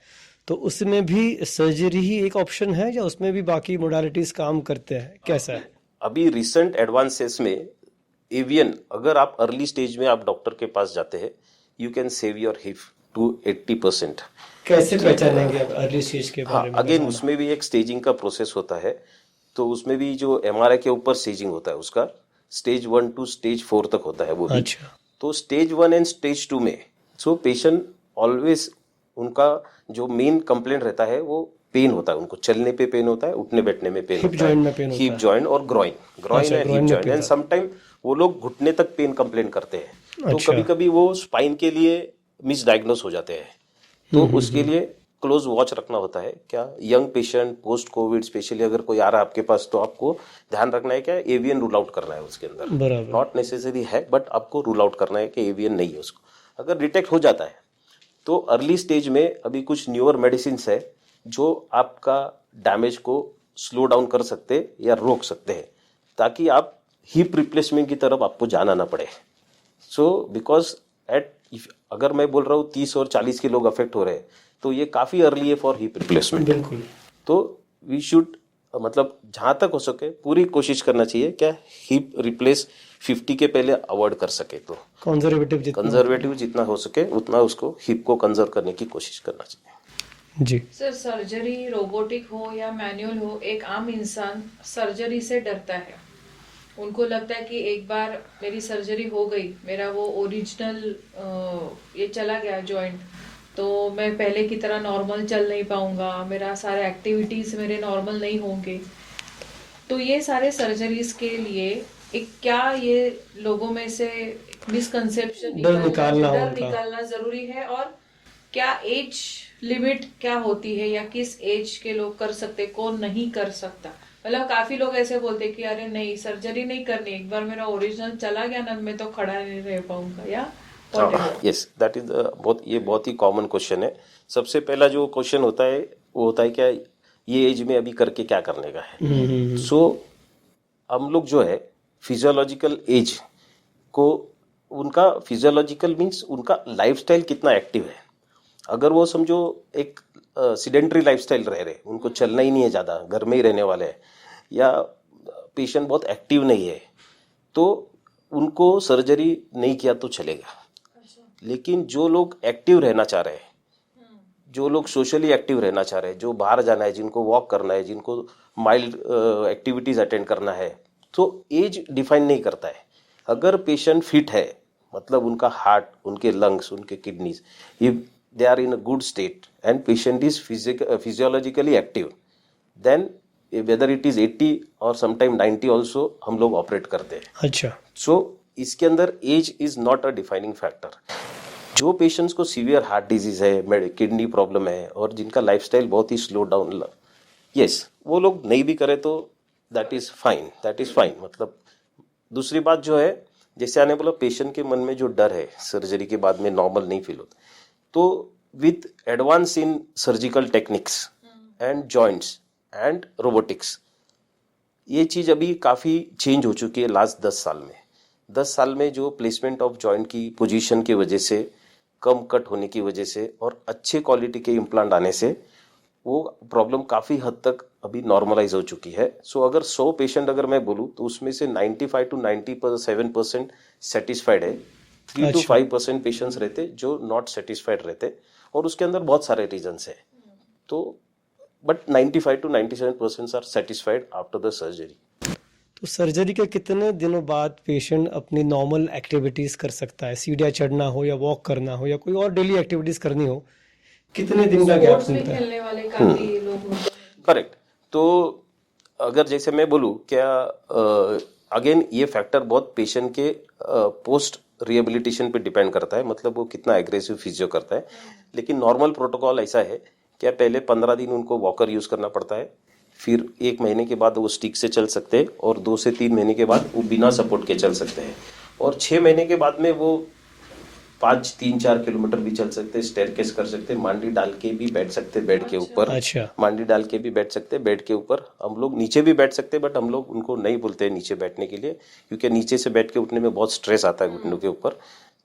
तो उसमें भी सर्जरी ही एक ऑप्शन है या उसमें भी बाकी मोडालिटीज काम करते हैं, कैसा है? अभी रिसेंट एडवांसेस में AVN, अगर आप अर्ली स्टेज में आप डॉक्टर के पास जाते हैं, you can save your hip to 80%। कैसे पहचानेंगे आप अर्ली स्टेज के बारे में? अगेन उसमें भी एक स्टेजिंग का प्रोसेस होता है। तो उसमें भी जो MRI के ऊपर स्टेजिंग होता है, उसका स्टेज 1 to स्टेज 4 तक होता है वो भी। अच्छा, तो स्टेज 1 एंड स्टेज 2 में पेशेंट ऑलवेज, उनका जो मेन कंप्लेंट रहता है वो पेन होता है। उनको चलने पे पेन होता है, उठने बैठने में पेन हिप जॉइंट में पेन होता हिप है? जॉइंट और ग्रॉइन अच्छा, एंड groin हिप में जॉइंट, पेन एंड होता है। समटाइम वो लोग घुटने तक पेन कंप्लेन करते हैं। तो अच्छा। कभी कभी वो स्पाइन के लिए मिसडायग्नोस हो जाते हैं। तो उसके लिए क्लोज वॉच रखना होता है। क्या young patient post Covid specially अगर कोई आ रहा है आपके पास, तो आपको ध्यान रखना है क्या AVN रूल आउट करना है उसके अंदर। बराबर। नॉट नेसेसरी है, बट आपको रूल आउट करना है कि AVN नहीं है उसको। अगर डिटेक्ट हो जाता है तो अर्ली स्टेज में अभी कुछ न्यूअर मेडिसिन है जो आपका डैमेज को स्लो डाउन कर सकते या रोक सकते हैं, ताकि आप हिप रिप्लेसमेंट की तरफ आपको जाना ना पड़े। सो बिकॉज अगर मैं बोल रहा हूँ 30 और 40 के लोग अफेक्ट हो रहे हैं, तो ये काफ़ी अर्ली है फॉर हिप रिप्लेसमेंट। बिल्कुल। तो वी शुड, मतलब जहाँ तक हो सके पूरी कोशिश करना चाहिए क्या हिप रिप्लेस 50 के पहले अवॉइड कर सके। तो कंजर्वेटिव जितना हो सके उतना उसको हिप को कंजर्व करने की कोशिश करना चाहिए। जी सर, सर्जरी रोबोटिक हो या मैनुअल हो, एक आम इंसान सर्जरी से डरता है। उनको लगता है कि एक बार मेरी सर्जरी हो गई, मेरा वो ओरिजिनल ये चला गया जॉइंट, तो मैं पहले की तरह नॉर्मल चल नहीं पाऊंगा, मेरा सारे एक्टिविटीज मेरे नॉर्मल नहीं होंगे। तो ये सारे सर्जरीज के लिए एक, क्या ये लोगों में से मिसकंसेप्शन डर निकालना जरूरी है? और क्या एज लिमिट क्या होती है, या किस एज के लोग कर सकते, कौन नहीं कर सकता? मतलब काफी लोग ऐसे बोलते कि अरे नहीं, सर्जरी नहीं करनी, एक बार मेरा ओरिजिनल चला गया ना, मैं तो खड़ा नहीं रह पाऊंगा, या यस, दैट इज बहुत ही कॉमन क्वेश्चन है। सबसे पहला जो क्वेश्चन होता है वो होता है क्या ये एज में अभी करके क्या करने का है। सो हम लोग जो है फिजियोलॉजिकल एज को, उनका फिजियोलॉजिकल मीन्स उनका लाइफस्टाइल कितना एक्टिव है। अगर वो समझो एक सीडेंटरी लाइफस्टाइल रह रहे, उनको चलना ही नहीं है ज़्यादा, घर में ही रहने वाले हैं, या पेशेंट बहुत एक्टिव नहीं है, तो उनको सर्जरी नहीं किया तो चलेगा। लेकिन जो लोग एक्टिव रहना चाह रहे हैं, जो लोग सोशली एक्टिव रहना चाह रहे हैं, जो बाहर जाना है, जिनको वॉक करना है, जिनको माइल्ड एक्टिविटीज अटेंड करना है, तो एज डिफाइन नहीं करता है। अगर पेशेंट फिट है, मतलब उनका हार्ट, उनके लंग्स, उनके kidneys, if they are in a good state and patient is physiologically active, then whether it is 80 और समटाइम 90 ऑल्सो हम लोग ऑपरेट करते हैं. अच्छा. सो इसके अंदर age is not a defining factor. जो पेशेंट्स को सीवियर हार्ट डिजीज है, किडनी प्रॉब्लम है और जिनका लाइफस्टाइल बहुत ही स्लो डाउन, यस, वो लोग नहीं भी करे तो that is fine, that is fine. मतलब दूसरी बात जो है, जैसे आने बोला पेशेंट के मन में जो डर है सर्जरी के बाद में नॉर्मल नहीं फील होता, तो with advance in surgical techniques and joints and robotics, ये चीज अभी काफी चेंज हो चुकी है लास्ट 10 साल में. 10 साल में जो प्लेसमेंट ऑफ जॉइंट की पोजीशन की वजह से, कम कट होने की वजह से और अच्छे क्वालिटी के इम्प्लांट आने से वो प्रॉब्लम काफ़ी हद तक अभी नॉर्मलाइज हो चुकी है. सो अगर 100 पेशेंट अगर मैं बोलूँ तो उसमें से 95 to 97% सेटिस्फाइड है. 3 to 5% पेशेंट्स रहते जो नॉट सेटिस्फाइड रहते, और उसके अंदर बहुत सारे रीजंस है. तो but 95 to 97% are satisfied after the surgery. तो सर्जरी के कितने दिनों बाद पेशेंट अपनी नॉर्मल एक्टिविटीज कर सकता है? सीढ़ियाँ चढ़ना हो या वॉक करना हो या कोई और डेली एक्टिविटीज करनी हो, कितने दिन का गैप स्पोर्ट्स में मिलता है? खेलने वाले काफी लोग होते हैं. करेक्ट. तो अगर जैसे मैं बोलूँ, क्या अगेन ये फैक्टर बहुत पेशेंट के पोस्ट रिहेबिलिटेशन पे डिपेंड करता है, मतलब वो कितना एग्रेसिव फिजियो करता है. लेकिन नॉर्मल प्रोटोकॉल ऐसा है, क्या पहले 15 दिन उनको वॉकर यूज करना पड़ता है, फिर 1 महीने के बाद वो स्टिक से चल सकते हैं, और 2 से 3 महीने के बाद वो बिना सपोर्ट के चल सकते हैं, और 6 महीने के बाद में वो 5-3-4 किलोमीटर भी चल सकते हैं, स्टेयरकेस कर सकते हैं, मांडी डाल के भी बैठ सकते हैं बेड के ऊपर. अच्छा. मांडी डाल के भी बैठ सकते हैं बेड के ऊपर. हम लोग नीचे भी बैठ सकते हैं, बट हम लोग उनको नहीं बोलते हैं नीचे बैठने के लिए, क्योंकि नीचे से बैठ के उठने में बहुत स्ट्रेस आता है घुटनों के ऊपर.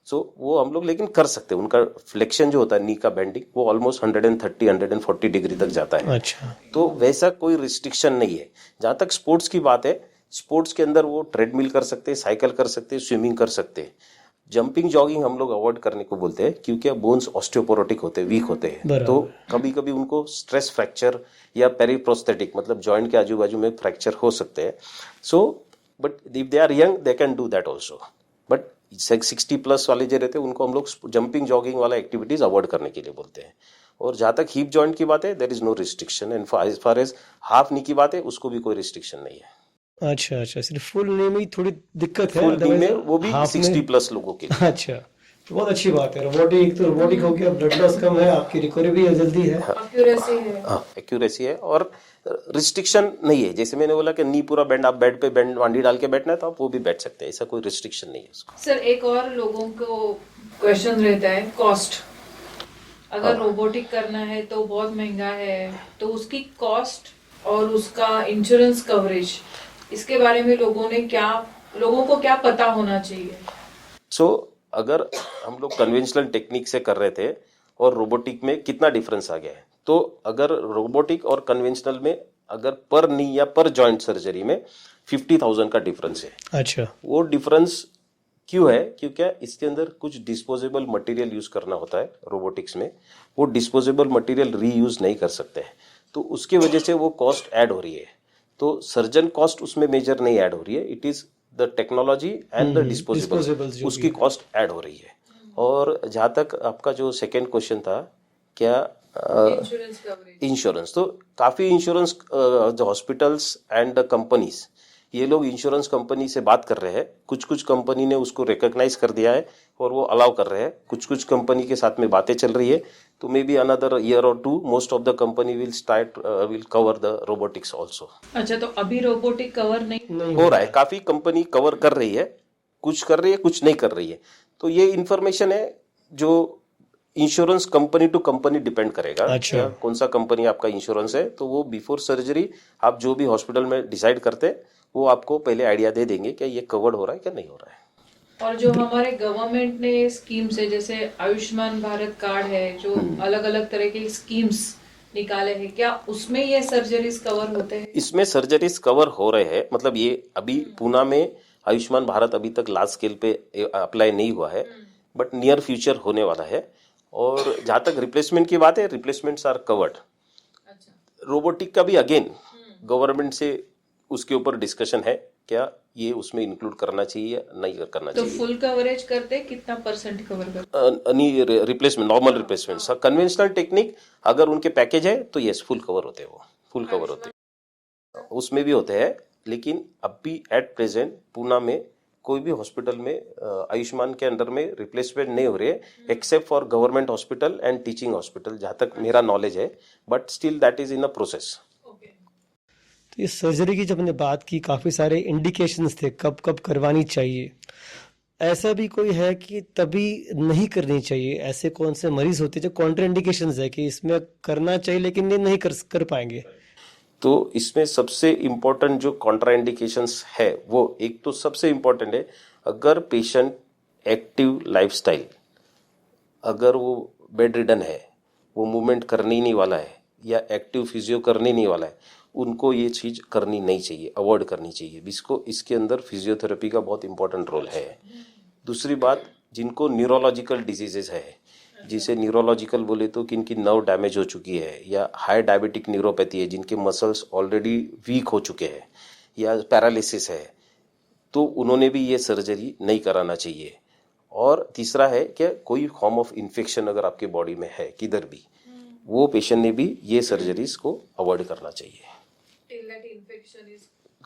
सो वो हम लोग लेकिन कर सकते हैं. उनका फ्लेक्शन जो होता है नी का बेंडिंग, वो ऑलमोस्ट 130-140 डिग्री तक जाता है. अच्छा. तो वैसा कोई रिस्ट्रिक्शन नहीं है. जहाँ तक स्पोर्ट्स की बात है, स्पोर्ट्स के अंदर वो ट्रेडमिल कर सकते हैं, साइकिल कर सकते हैं, स्विमिंग कर सकते हैं. जंपिंग जॉगिंग हम लोग अवॉइड करने को बोलते हैं, क्योंकि बोन्स ऑस्टियोपोरोटिक होते हैं, वीक होते हैं. तो कभी कभी उनको स्ट्रेस फ्रैक्चर या पेरीप्रोस्थेटिक, मतलब जॉइंट के आजू बाजू में फ्रैक्चर हो सकते हैं. So but if they are young they can do that also. But 60+ वाले जो रहते हैं उनको हम लोग जंपिंग जॉगिंग वाला एक्टिविटीज अवॉइड करने के लिए बोलते हैं. और जहाँ तक हिप जॉइंट की बात है, there is no restriction. And as far as half knee की बात है, उसको भी कोई रिस्ट्रिक्शन नहीं है. अच्छा अच्छा, सिर्फ फुल नी में ही थोड़ी दिक्कत है, फुल नी में otherwise वो भी half में- 60+ लोगों के लिए. अच्छा, तो बहुत अच्छी बात है. रोबोटिक हो गया, ब्लड लॉस कम है, आपकी रिकवरी भी जल्दी है. एक्यूरेसी है. हाँ, एक्यूरेसी है और रिस्ट्रिक्शन नहीं है. जैसे मैंने बोला कि नी पूरा बेंड, आप बेड पे बेंड मांडी डाल के बैठना है तो आप वो भी बैठ सकते हैं, ऐसा कोई रिस्ट्रिक्शन नहीं है उसको. सर एक और लोगों को क्वेश्चन रहता है, कॉस्ट. अगर रोबोटिक करना है तो बहुत महंगा है, तो उसकी कॉस्ट और उसका इंश्योरेंस कवरेज, इसके बारे में लोगों को क्या पता होना चाहिए? सो अगर हम लोग कन्वेंशनल टेक्निक से कर रहे थे और रोबोटिक में कितना डिफरेंस आ गया है, तो अगर रोबोटिक और कन्वेंशनल में अगर पर नी या पर जॉइंट सर्जरी में 50,000 का डिफरेंस है. अच्छा. वो डिफरेंस क्यों है? क्योंकि इसके अंदर कुछ डिस्पोजेबल मटेरियल यूज करना होता है रोबोटिक्स में. वो डिस्पोजेबल मटेरियल रीयूज नहीं कर सकते हैं, तो उसके वजह से वो कॉस्ट ऐड हो रही है. तो सर्जन कॉस्ट उसमें मेजर नहीं ऐड हो रही है, it is the technology and the disposables disposable, जो उसकी कॉस्ट ऐड हो रही है. और जहाँ तक आपका जो सेकेंड क्वेश्चन था, क्या इंश्योरेंस कवरेज. इंश्योरेंस, तो काफ़ी इंश्योरेंस जो हॉस्पिटल्स एंड द कंपनीज, ये लोग इंश्योरेंस कंपनी से बात कर रहे हैं. कुछ कुछ कंपनी ने उसको रिकॉग्नाइज कर दिया है और वो अलाउ कर रहे हैं. कुछ कुछ कंपनी के साथ में बातें चल रही है. तो मे बी अनदर ईयर और 2 most of the company will cover the robotics also. अच्छा, तो अभी रोबोटिक कवर नहीं हो रहा है, काफ़ी कंपनी कवर कर रही है, कुछ कर रही है, कुछ नहीं कर रही है. तो ये इन्फॉर्मेशन है जो insurance company to company depend करेगा. अच्छा. क्या कौन सा कंपनी आपका इंश्योरेंस है, तो वो बिफोर सर्जरी आप जो भी हॉस्पिटल में डिसाइड करते हैं, वो आपको पहले आइडिया दे देंगे कि ये कवर्ड हो रहा है क्या नहीं हो रहा है. और जो हमारे गवर्नमेंट ने स्कीम्स है, जैसे आयुष्मान भारत कार्ड है, जो अलग अलग तरह के स्कीम्स निकाले हैं, क्या उसमें ये सर्जरीज कवर होते हैं? इसमें सर्जरीज कवर हो रहे हैं. मतलब ये अभी पूना में आयुष्मान भारत अभी तक लार्ज स्केल पे अप्लाई नहीं हुआ है, बट नियर फ्यूचर होने वाला है. और जहाँ तक रिप्लेसमेंट की बात है, रिप्लेसमेंट्स आर कवर्ड. अच्छा. रोबोटिक का भी अगेन गवर्नमेंट से उसके ऊपर डिस्कशन है क्या ये उसमें इंक्लूड करना चाहिए या नहीं करना तो चाहिए। फुल कवरेज करते कितना परसेंट कवर करते? नहीं, replacement, normal replacement, conventional technique अगर उनके पैकेज है तो यस फुल कवर होते हैं, वो फुल कवर होते हैं, उसमें भी होते हैं। लेकिन अब भी एट प्रेजेंट पूना में कोई भी हॉस्पिटल में आयुष्मान के अंडर में रिप्लेसमेंट नहीं हो रही है, except for government hospital and teaching hospital, जहाँ तक मेरा नॉलेज है, but still that is in a process. तो ये सर्जरी की जब हमने बात की, काफ़ी सारे इंडिकेशंस थे कब कब करवानी चाहिए। ऐसा भी कोई है कि तभी नहीं करनी चाहिए? ऐसे कौन से मरीज होते हैं जो कॉन्ट्रा इंडिकेशंस है कि इसमें करना चाहिए लेकिन ये नहीं कर पाएंगे? तो इसमें सबसे इम्पोर्टेंट जो कॉन्ट्राइंडिकेशंस है, वो एक तो सबसे इम्पोर्टेंट है, अगर पेशेंट एक्टिव लाइफस्टाइल, अगर वो बेड रिडन है, वो मूवमेंट करने ही नहीं वाला है या एक्टिव फिजियो करने नहीं वाला है, उनको ये चीज़ करनी नहीं चाहिए, अवॉइड करनी चाहिए। इसके अंदर फिजियोथेरेपी का बहुत इंपॉर्टेंट रोल है। दूसरी बात, जिनको न्यूरोलॉजिकल डिजीजेज है, जिसे न्यूरोलॉजिकल बोले तो किनकी नर्व डैमेज हो चुकी है या हाई डायबिटिक न्यूरोपैथी है, जिनके मसल्स ऑलरेडी वीक हो चुके हैं या पैरालिसिस है, तो उन्होंने भी ये सर्जरी नहीं कराना चाहिए। और तीसरा है कि कोई फॉर्म ऑफ इन्फेक्शन अगर आपके बॉडी में है किधर भी, वो पेशेंट ने भी ये सर्जरीज को अवॉइड करना चाहिए।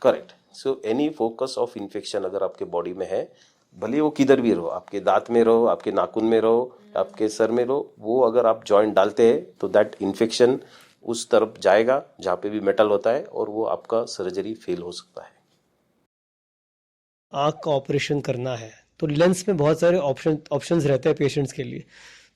Correct. So any focus of infection अगर आपके बॉडी में है, भले वो किधर भी रहो, आपके दांत में रहो, आपके नाखून में रहो, आपके सर में रहो, वो अगर आप जॉइंट डालते हैं तो दैट इन्फेक्शन उस तरफ जाएगा जहाँ पे भी मेटल होता है, और वो आपका सर्जरी फेल हो सकता है। आँख का ऑपरेशन करना है तो लेंस में बहुत सारे ऑप्शंस रहते हैं पेशेंट्स के लिए।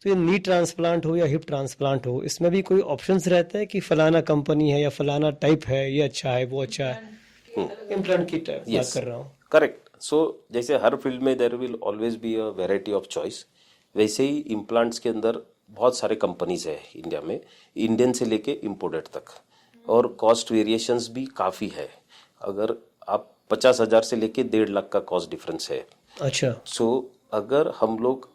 तो ये नी ट्रांसप्लांट हो या हिप ट्रांसप्लांट हो, इसमें भी कोई ऑप्शंस रहता है कि फलाना कंपनी है या फलाना टाइप है, ये अच्छा है वो अच्छा है? इम्प्लांट की बात कर रहा हूँ। करेक्ट। सो जैसे हर फील्ड में there will always be a variety of choice, वैसे ही इम्प्लांट्स के अंदर बहुत सारे कंपनीज है इंडिया में, इंडियन से लेके इम्पोर्टेड तक, और कॉस्ट वेरिएशंस भी काफ़ी है। अगर आप 50,000 से लेके 1.5 लाख का कॉस्ट डिफरेंस है। अच्छा। सो अगर हम लोग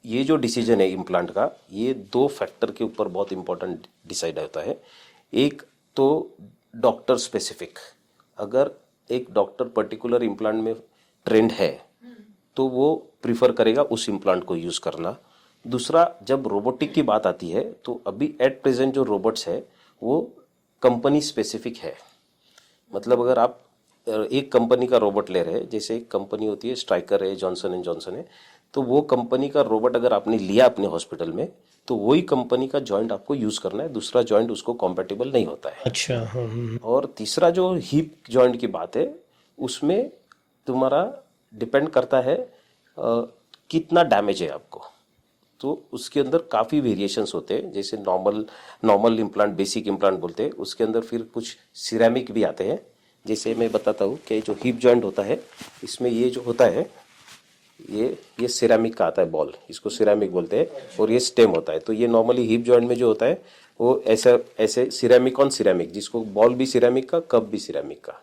ये जो डिसीजन है इम्प्लांट का, ये 2 फैक्टर के ऊपर बहुत इंपॉर्टेंट डिसाइड होता है। एक तो डॉक्टर स्पेसिफिक, अगर एक डॉक्टर पर्टिकुलर इम्प्लांट में ट्रेंड है तो वो प्रिफर करेगा उस इम्प्लांट को यूज़ करना। दूसरा, जब रोबोटिक की बात आती है तो अभी एट प्रेजेंट जो रोबोट्स है वो कंपनी स्पेसिफिक है। मतलब अगर आप एक कंपनी का रोबोट ले रहे हैं, जैसे एक कंपनी होती है स्ट्राइकर है, जॉनसन एंड जॉनसन है, तो वो कंपनी का रोबोट अगर आपने लिया अपने हॉस्पिटल में तो वही कंपनी का जॉइंट आपको यूज करना है, दूसरा जॉइंट उसको कॉम्पेटिबल नहीं होता है। अच्छा। और तीसरा जो हिप जॉइंट की बात है, उसमें तुम्हारा डिपेंड करता है कितना डैमेज है आपको, तो उसके अंदर काफ़ी वेरिएशंस होते हैं। जैसे नॉर्मल इम्प्लांट, बेसिक इम्प्लांट बोलते हैं, उसके अंदर फिर कुछ सिरेमिक भी आते हैं। जैसे मैं बताता हूँ कि जो हिप जॉइंट होता है, इसमें ये जो होता है, ये सिरेमिक का आता है बॉल, इसको सिरेमिक बोलते हैं, और ये स्टेम होता है। तो ये नॉर्मली हिप जॉइंट में जो होता है वो ऐसे सिरेमिक ऑन सिरेमिक, जिसको बॉल भी सिरेमिक का, कप भी सिरेमिक का,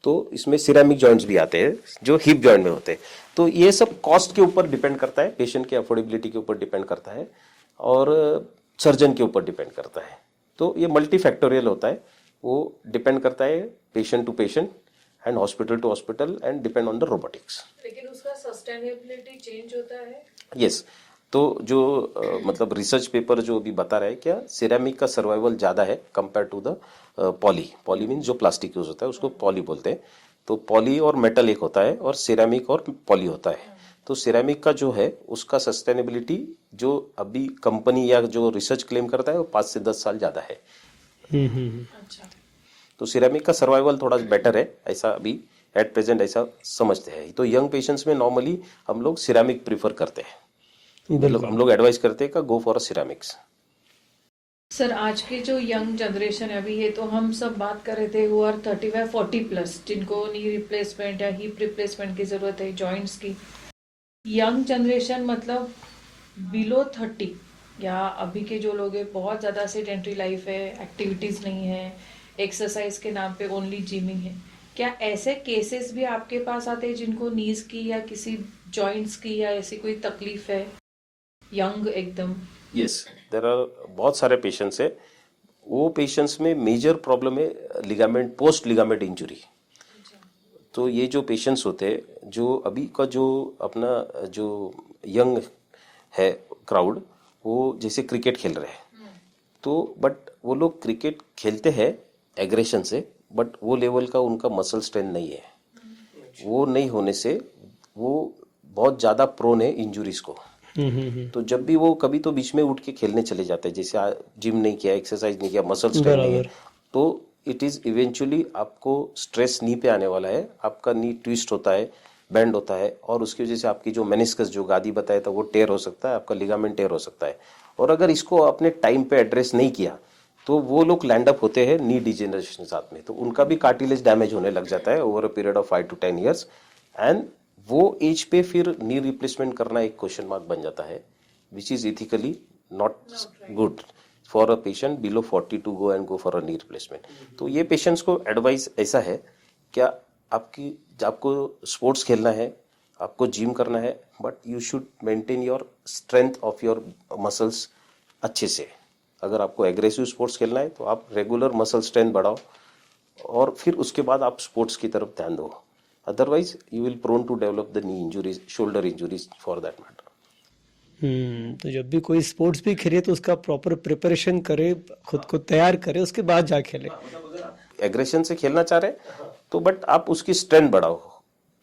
तो इसमें सिरेमिक जॉइंट्स भी आते हैं जो हिप जॉइंट में होते हैं। तो ये सब कॉस्ट के ऊपर डिपेंड करता है, पेशेंट के अफोर्डेबिलिटी के ऊपर डिपेंड करता है, और सर्जन के ऊपर डिपेंड करता है। तो ये मल्टी फैक्टोरियल होता है, वो डिपेंड करता है patient to patient and hospital to hospital and depend on the robotics. लेकिन उसका सस्टेनेबिलिटी चेंज होता है। यस। तो जो मतलब रिसर्च पेपर जो भी बता रहा है, क्या सिरेमिक का सर्वाइवल ज़्यादा है compare to the poly means जो प्लास्टिक यूज होता है उसको पॉली बोलते हैं। तो पॉली और मेटल एक होता है और सिरेमिक और पॉली होता है। तो सिरेमिक का जो है उसका सस्टेनेबिलिटी जो अभी कंपनी या जो रिसर्च क्लेम करता है वो 5 से 10 साल ज़्यादा है। अच्छा। तो सिरेमिक का सर्वाइवल थोड़ा बेटर है, ऐसा अभी एट प्रेजेंट ऐसा समझते हैं। तो यंग पेशेंट्स में नॉर्मली हम लोग सिरेमिक प्रीफर करते हैं, मतलब हम लोग एडवाइस करते हैं का गो फॉर अ सिरेमिक्स। सर, आज के जो यंग जनरेशन है अभी, ये तो हम सब बात कर रहे थे हु आर 35-40+, जिनको नी रिप्लेसमेंट या हिप रिप्लेसमेंट की जरूरत है, जॉइंट्स की। यंग जनरेशन मतलब बिलो 30, या अभी के जो लोग हैं बहुत ज़्यादा सेडेंटरी लाइफ है, एक्टिविटीज़ नहीं है, एक्सरसाइज के नाम पे ओनली जिमिंग है। क्या ऐसे केसेस भी आपके पास आते हैं जिनको नीज की या किसी जॉइंट्स की या ऐसी कोई तकलीफ है, यंग एकदम? यस, देयर आर बहुत सारे पेशेंट्स है। वो पेशेंट्स में मेजर प्रॉब्लम है लिगामेंट, पोस्ट लिगामेंट इंजुरी। तो ये जो पेशेंट्स होते हैं, जो अभी का जो अपना जो यंग है क्राउड, वो जैसे क्रिकेट खेल रहे हैं, तो बट वो लोग क्रिकेट खेलते हैं एग्रेशन से, बट वो लेवल का उनका मसल स्ट्रेंथ नहीं है। वो नहीं होने से वो बहुत ज़्यादा प्रोन है इंजुरीज को। तो जब भी वो कभी तो बीच में उठ के खेलने चले जाते हैं, जैसे जिम नहीं किया, एक्सरसाइज नहीं किया, मसल स्ट्रेंथ नहीं है, तो इट इज़ इवेंचुअली आपको स्ट्रेस नी पे आने वाला है, आपका नी ट्विस्ट होता है, बैंड होता है, और उसकी वजह से आपकी जो मेनिस्कस जो गादी बताया था वो टेयर हो सकता है, आपका लिगामेंट टेयर हो सकता है। और अगर इसको आपने टाइम पे एड्रेस नहीं किया तो वो लोग लैंड अप होते हैं नी डिजेनरेशन के साथ में, तो उनका भी कार्टिलेज डैमेज होने लग जाता है over a period of 5 to 10 years। And वो एज पे फिर नी रिप्लेसमेंट करना एक क्वेश्चन मार्क बन जाता है, which is ethically not good for a patient below 40 to go and go for a knee replacement. तो ये पेशेंट्स को एडवाइस ऐसा है, क्या आपको स्पोर्ट्स खेलना है, आपको जिम करना है, but you should maintain your strength of your muscles अच्छे से। अगर आपको एग्रेसिव स्पोर्ट्स खेलना है तो आप रेगुलर मसल स्ट्रेंथ बढ़ाओ और फिर उसके बाद आप स्पोर्ट्स की तरफ ध्यान दो। Otherwise you will prone to develop the knee injuries, shoulder injuries for that matter. तो जब भी कोई स्पोर्ट्स भी खेले तो उसका प्रॉपर प्रिपरेशन करे, खुद को तैयार करे, उसके बाद जा खेले। एग्रेशन से खेलना चाह रहे तो बट आप उसकी स्ट्रेंथ बढ़ाओ,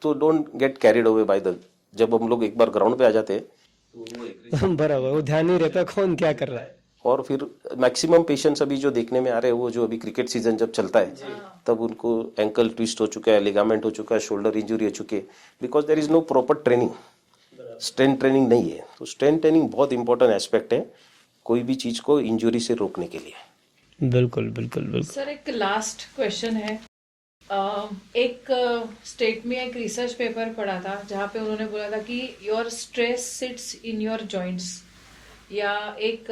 तो don't get carried away by the, जब हम लोग एक बार ग्राउंड पे आ जाते हैं बराबर, वो ध्यान नहीं रहता कौन क्या कर रहा है। और फिर मैक्सिमम पेशेंट्स अभी जो देखने में आ रहे हैं, वो जो अभी क्रिकेट सीजन जब चलता है तब उनको एंकल ट्विस्ट हो चुका है, लिगामेंट हो चुका है, शोल्डर इंजरी हो चुकी है, because there is no proper training, strength training नहीं है। तो स्ट्रेंथ ट्रेनिंग बहुत इंपॉर्टेंट एस्पेक्ट है कोई भी चीज को इंजरी से रोकने के लिए। बिल्कुल बिल्कुल बिल्कुल। सर एक लास्ट क्वेश्चन है, एक स्टेट में एक रिसर्च पेपर पढ़ा था जहाँ पे उन्होंने बोला था कि your stress sits in your joints, या एक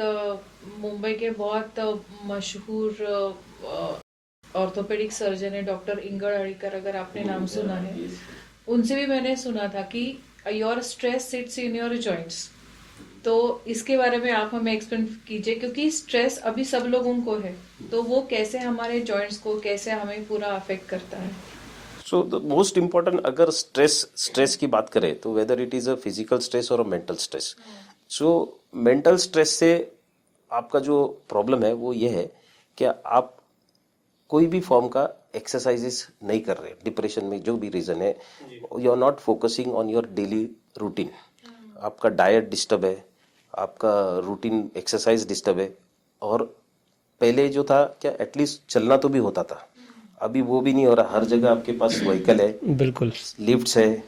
मुंबई के बहुत मशहूर ऑर्थोपेडिक सर्जन है डॉक्टर इंगड़ हड़ीकर, अगर आपने नाम सुना है, उनसे भी मैंने सुना था कि your stress sits in your joints. तो इसके बारे में आप हमें एक्सप्लेन कीजिए, क्योंकि स्ट्रेस अभी सब लोगों को है, तो वो कैसे हमारे जॉइंट्स को कैसे हमें पूरा अफेक्ट करता है। सो द मोस्ट इम्पोर्टेंट, अगर स्ट्रेस की बात करें तो whether it is a physical stress और a mental stress. So mental stress से आपका जो प्रॉब्लम है वो ये है कि आप कोई भी फॉर्म का एक्सरसाइजेस नहीं कर रहे, डिप्रेशन में जो भी रीजन है, you are not focusing on your daily routine, आपका डाइट डिस्टर्ब है, आपका रूटीन एक्सरसाइज डिस्टर्ब है, और पहले जो था क्या एटलीस्ट चलना तो भी होता था, अभी वो भी नहीं हो रहा। हर जगह आपके पास व्हीकल है, बिल्कुल लिफ्ट्स है,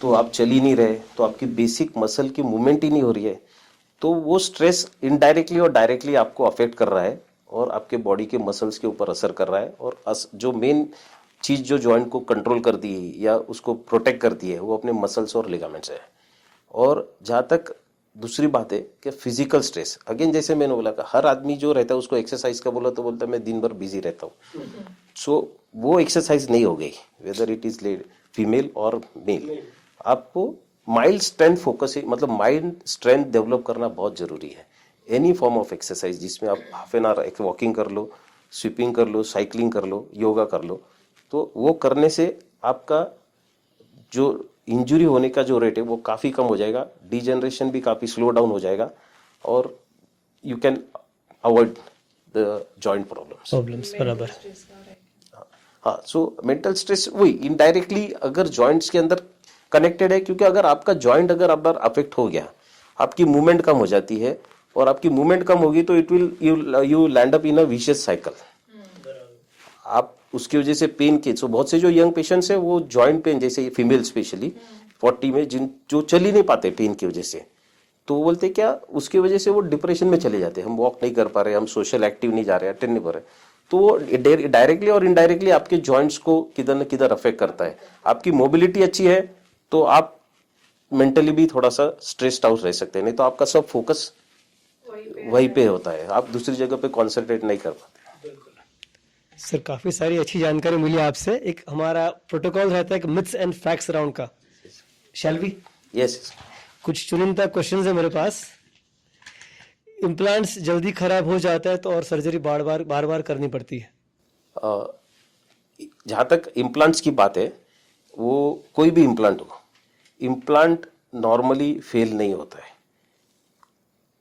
तो आप चल ही नहीं रहे, तो आपकी बेसिक मसल की मूवमेंट ही नहीं हो रही है, तो वो स्ट्रेस इनडायरेक्टली और डायरेक्टली आपको अफेक्ट कर रहा है और आपके बॉडी के मसल्स के ऊपर असर कर रहा है। और जो मेन चीज जो जॉइंट को कंट्रोल करती है या उसको प्रोटेक्ट करती है वो अपने मसल्स और लिगामेंट्स है। और जहाँ तक दूसरी बात है कि फिजिकल स्ट्रेस, अगेन जैसे मैंने बोला कि हर आदमी जो रहता है उसको एक्सरसाइज का बोला तो बोलता है मैं दिन भर बिजी रहता हूँ, सो वो एक्सरसाइज नहीं हो गई, वेदर इट इज फीमेल और मेल। आपको माइल्ड स्ट्रेंथ फोकस है, मतलब माइंड स्ट्रेंथ डेवलप करना बहुत जरूरी है। एनी फॉर्म ऑफ एक्सरसाइज जिसमें आप हाफ एन आवर वॉकिंग कर लो, स्विपिंग कर लो, साइकिलिंग कर लो, योगा कर लो, तो वो करने से आपका जो इंजुरी होने का जो रेट है वो काफ़ी कम हो जाएगा, डिजेनरेशन भी काफ़ी स्लो डाउन हो जाएगा, और you can avoid the joint problems. बराबर। हाँ, सो मेंटल स्ट्रेस वही इनडायरेक्टली अगर जॉइंट्स के अंदर कनेक्टेड है, क्योंकि अगर आपका जॉइंट अगर अब अफेक्ट हो गया, आपकी मूवमेंट कम हो जाती है, और आपकी मूवमेंट कम होगी तो it will you land up in a vicious cycle. आप उसकी वजह से पेन के, सो बहुत से जो यंग पेशेंट्स है वो जॉइंट पेन, जैसे फीमेल स्पेशली 40 में जो चल ही नहीं पाते पेन की वजह से, तो वो बोलते क्या उसकी वजह से वो डिप्रेशन में चले जाते हैं, हम वॉक नहीं कर पा रहे, हम सोशल एक्टिव नहीं जा रहे, अटेंड नहीं कर रहे, तो वो डायरेक्टली और इनडायरेक्टली आपके जॉइंट्स को किधर न किधर अफेक्ट करता है। आपकी मोबिलिटी अच्छी है तो आप मेंटली भी थोड़ा सा स्ट्रेस्ड आउट रह सकते हैं, नहीं तो आपका सब फोकस वहीं पे होता है, आप दूसरी जगह पे कॉन्सेंट्रेट नहीं कर पाते। सर काफी सारी अच्छी जानकारी मिली आपसे। एक हमारा प्रोटोकॉल रहता है कि मिथ्स एंड फैक्ट्स राउंड का, शैल वी? यस। कुछ चुनिंदा क्वेश्चंस है मेरे पास। इम्प्लांट्स जल्दी खराब हो जाता है तो और सर्जरी बार बार करनी पड़ती है? जहाँ तक इम्प्लांट्स की बात है, वो कोई भी इम्प्लांट हो, इम्प्लांट नॉर्मली फेल नहीं होता है।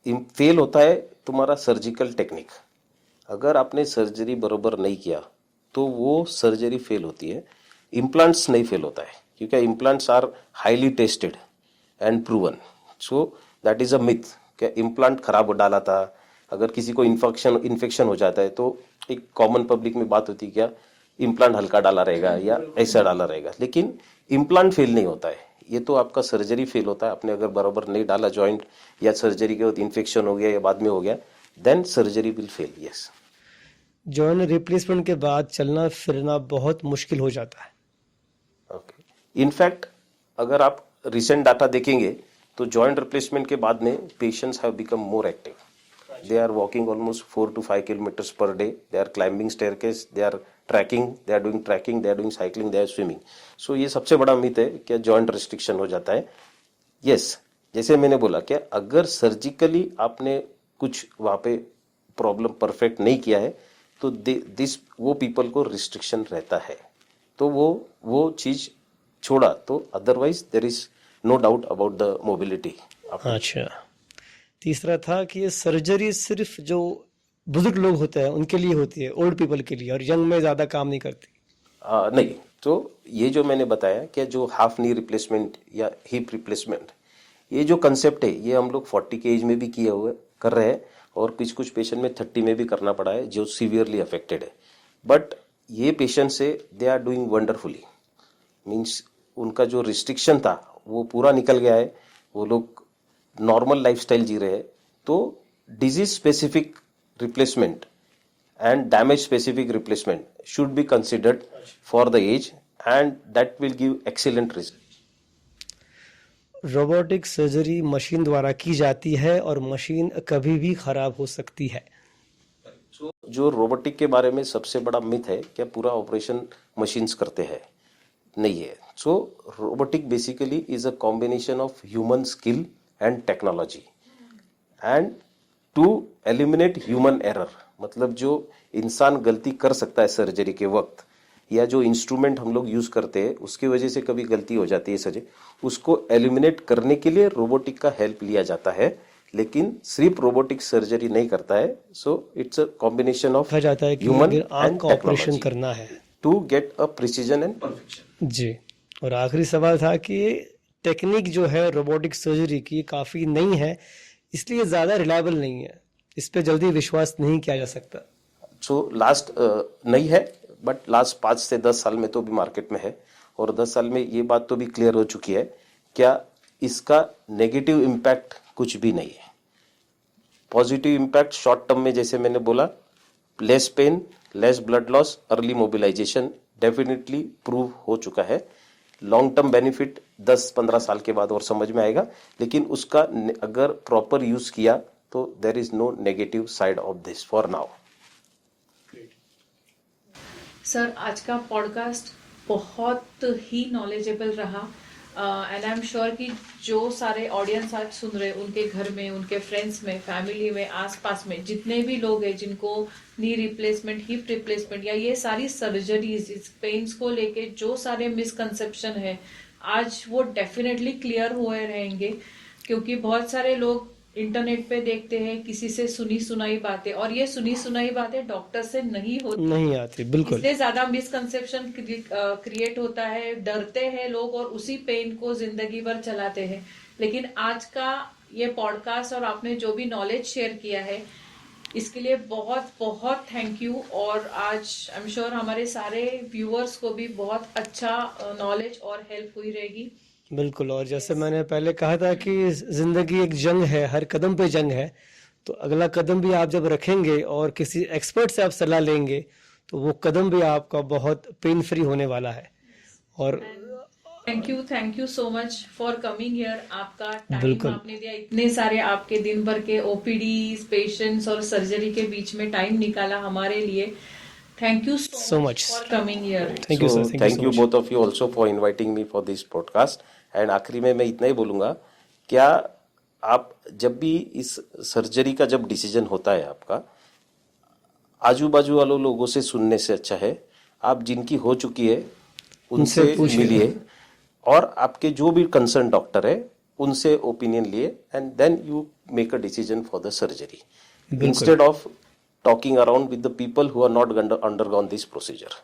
फेल होता है तुम्हारा सर्जिकल टेक्निक। अगर आपने सर्जरी बरोबर नहीं किया तो वो सर्जरी फेल होती है, इम्प्लांट्स नहीं फेल होता है, क्योंकि implants are highly tested and proven. So that is a myth क्या इम्प्लांट खराब हो डाला था, अगर किसी को इन्फेक्शन हो जाता है तो एक कॉमन पब्लिक में बात होती है क्या इम्प्लांट हल्का डाला रहेगा या ऐसा डाला रहेगा, लेकिन इम्प्लांट फेल नहीं होता है। ये तो आपका सर्जरी फेल होता है, आपने अगर बराबर नहीं डाला जॉइंट, या सर्जरी के बाद इन्फेक्शन हो गया या बाद में हो गया, then surgery will fail. Yes, joint replacement के बाद चलना फिरना बहुत मुश्किल हो जाता है। ओके। इनफैक्ट अगर आप रिसेंट डाटा देखेंगे तो जॉइंट रिप्लेसमेंट के बाद में patients have become more active. They are walking almost 4 to 5 kilometers per day. They are climbing staircase. They are trekking. They are doing trekking. They are doing cycling. They are swimming. So ये सबसे बड़ा मिथ है कि जॉइंट रिस्ट्रिक्शन हो जाता है। यस, जैसे मैंने बोला कि अगर सर्जिकली आपने कुछ वहाँ पे प्रॉब्लम परफेक्ट नहीं किया है तो वो पीपल को रिस्ट्रिक्शन रहता है, तो वो चीज छोड़ा तो otherwise there is no doubt about the mobility. अच्छा, तीसरा था कि ये सर्जरी सिर्फ जो बुजुर्ग लोग होते हैं उनके लिए होती है, ओल्ड पीपल के लिए, और यंग में ज़्यादा काम नहीं करती। नहीं, तो ये जो मैंने बताया कि जो हाफ नी रिप्लेसमेंट या हिप रिप्लेसमेंट, ये जो कंसेप्ट है ये हम लोग 40 के एज में भी किए हुए कर रहे हैं, और कुछ पेशेंट में 30 में भी करना पड़ा है जो सीवियरली अफेक्टेड है। बट ये पेशेंट से they are doing wonderfully, means उनका जो रिस्ट्रिक्शन था वो पूरा निकल गया है, वो लोग नॉर्मल लाइफस्टाइल जी रहे हैं। तो disease specific replacement and damage specific replacement should be considered for the age, and that will give excellent result. Robotic surgery machine द्वारा की जाती है और मशीन कभी भी खराब हो सकती है। जो रोबोटिक के बारे में सबसे बड़ा मिथ है कि पूरा ऑपरेशन मशीन्स करते हैं, नहीं है। So robotic basically is a combination of human skill and technology and to eliminate human error. मतलब जो इंसान गलती कर सकता है सर्जरी के वक्त, या जो इंस्ट्रूमेंट हम लोग यूज करते हैं उसकी वजह से कभी गलती हो जाती है सर्जरी, उसको एलिमिनेट करने के लिए रोबोटिक का हेल्प लिया जाता है, लेकिन सिर्फ रोबोटिक सर्जरी नहीं करता है। So it's a combination of कहा जाता है कि ह्यूमन अगर आंख का ऑपरेशन करना है to get a precision and perfection. जी, और आखिरी सवाल था कि टेक्निक जो है रोबोटिक सर्जरी की काफ़ी नई है, इसलिए ज़्यादा रिलायबल नहीं है, इस पे जल्दी विश्वास नहीं किया जा सकता। सो लास्ट नहीं है, बट लास्ट 5 से 10 साल में तो भी मार्केट में है, और 10 साल में ये बात तो भी क्लियर हो चुकी है क्या इसका नेगेटिव इम्पैक्ट कुछ भी नहीं है। पॉजिटिव इम्पैक्ट शॉर्ट टर्म में, जैसे मैंने बोला, less pain, less blood loss, early mobilization definitely prove हो चुका है। लॉन्ग टर्म बेनिफिट 10-15 साल के बाद और समझ में आएगा, लेकिन उसका अगर प्रॉपर यूज किया तो there is no negative side of this for now. Sir, आज का पॉडकास्ट बहुत ही नॉलेजेबल रहा, एंड आई एम श्योर कि जो सारे ऑडियंस आज सुन रहे उनके घर में, उनके फ्रेंड्स में, फैमिली में, आसपास में जितने भी लोग हैं जिनको नी रिप्लेसमेंट, हिप रिप्लेसमेंट या ये सारी सर्जरीज, इस पेन्स को लेके जो सारे मिसकंसेप्शन है आज वो डेफिनेटली क्लियर हुए रहेंगे, क्योंकि बहुत सारे लोग इंटरनेट पे देखते हैं किसी से सुनी सुनाई बातें, और ये सुनी सुनाई बातें डॉक्टर से नहीं आती, बिल्कुल। इसलिए ज्यादा मिसकंसेप्शन क्रिएट होता है, डरते हैं लोग और उसी पेन को जिंदगी भर चलाते हैं। लेकिन आज का ये पॉडकास्ट और आपने जो भी नॉलेज शेयर किया है इसके लिए बहुत बहुत थैंक यू, और आज आई एम श्योर हमारे सारे व्यूअर्स को भी बहुत अच्छा नॉलेज और हेल्प हुई रहेगी। बिल्कुल, और जैसे मैंने पहले कहा था कि जिंदगी एक जंग है, हर कदम पे जंग है, तो अगला कदम भी आप जब रखेंगे और किसी एक्सपर्ट से आप सलाह लेंगे तो वो कदम भी आपका बहुत पेन फ्री होने वाला है। और thank you so much for coming here. आपका टाइम आपने दिया, इतने सारे आपके दिन भर के ओपीडी, पेशेंट्स और सर्जरी के बीच में टाइम निकाला हमारे लिए। Thank you so much for coming here. Thank you, sir. Thank you both of you also for inviting me for this podcast. And आखिरी में मैं इतना ही बोलूँगा, क्या आप जब भी इस सर्जरी का जब डिसीजन होता है आपका, आजू बाजू वालों लोगों से सुनने से अच्छा है आप जिनकी हो चुकी है उनसे पूछिए। मिलिए और आपके जो भी कंसर्न डॉक्टर है उनसे ओपिनियन लिए and then you make a decision for the surgery instead of talking around with the people who are not undergone this procedure.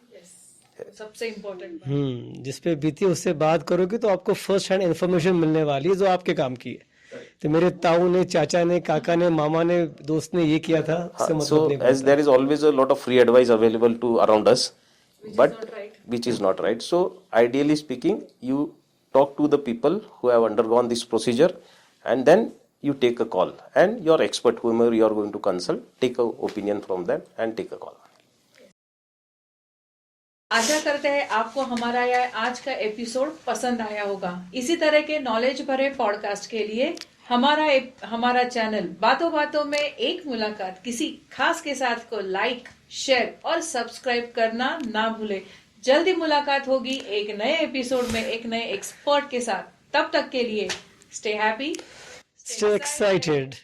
सबसे इम्पोर्टेंट जिस पे बीती उससे बात करोगे तो आपको फर्स्ट हैंड इन्फॉर्मेशन मिलने वाली है जो आपके काम की है। तो मेरे ताऊ ने, चाचा ने, काका ने, मामा ने, दोस्त ने ये किया था, उससे So मतलब नहीं as there is always a lot of free advice available to around us, but which is not right. So ideally speaking, you talk to the people who have undergone this procedure, and then you take a call, and your expert, whomever you are going to consult, take a opinion from them and take a call. आशा करते हैं आपको हमारा यह आज का एपिसोड पसंद आया होगा। इसी तरह के नॉलेज भरे पॉडकास्ट के लिए हमारा चैनल बातों बातों में एक मुलाकात किसी खास के साथ को लाइक, शेयर और सब्सक्राइब करना ना भूले। जल्दी मुलाकात होगी एक नए एपिसोड में एक नए एक्सपर्ट के साथ। तब तक के लिए स्टे हैप्पी, स्टे एक्साइटेड।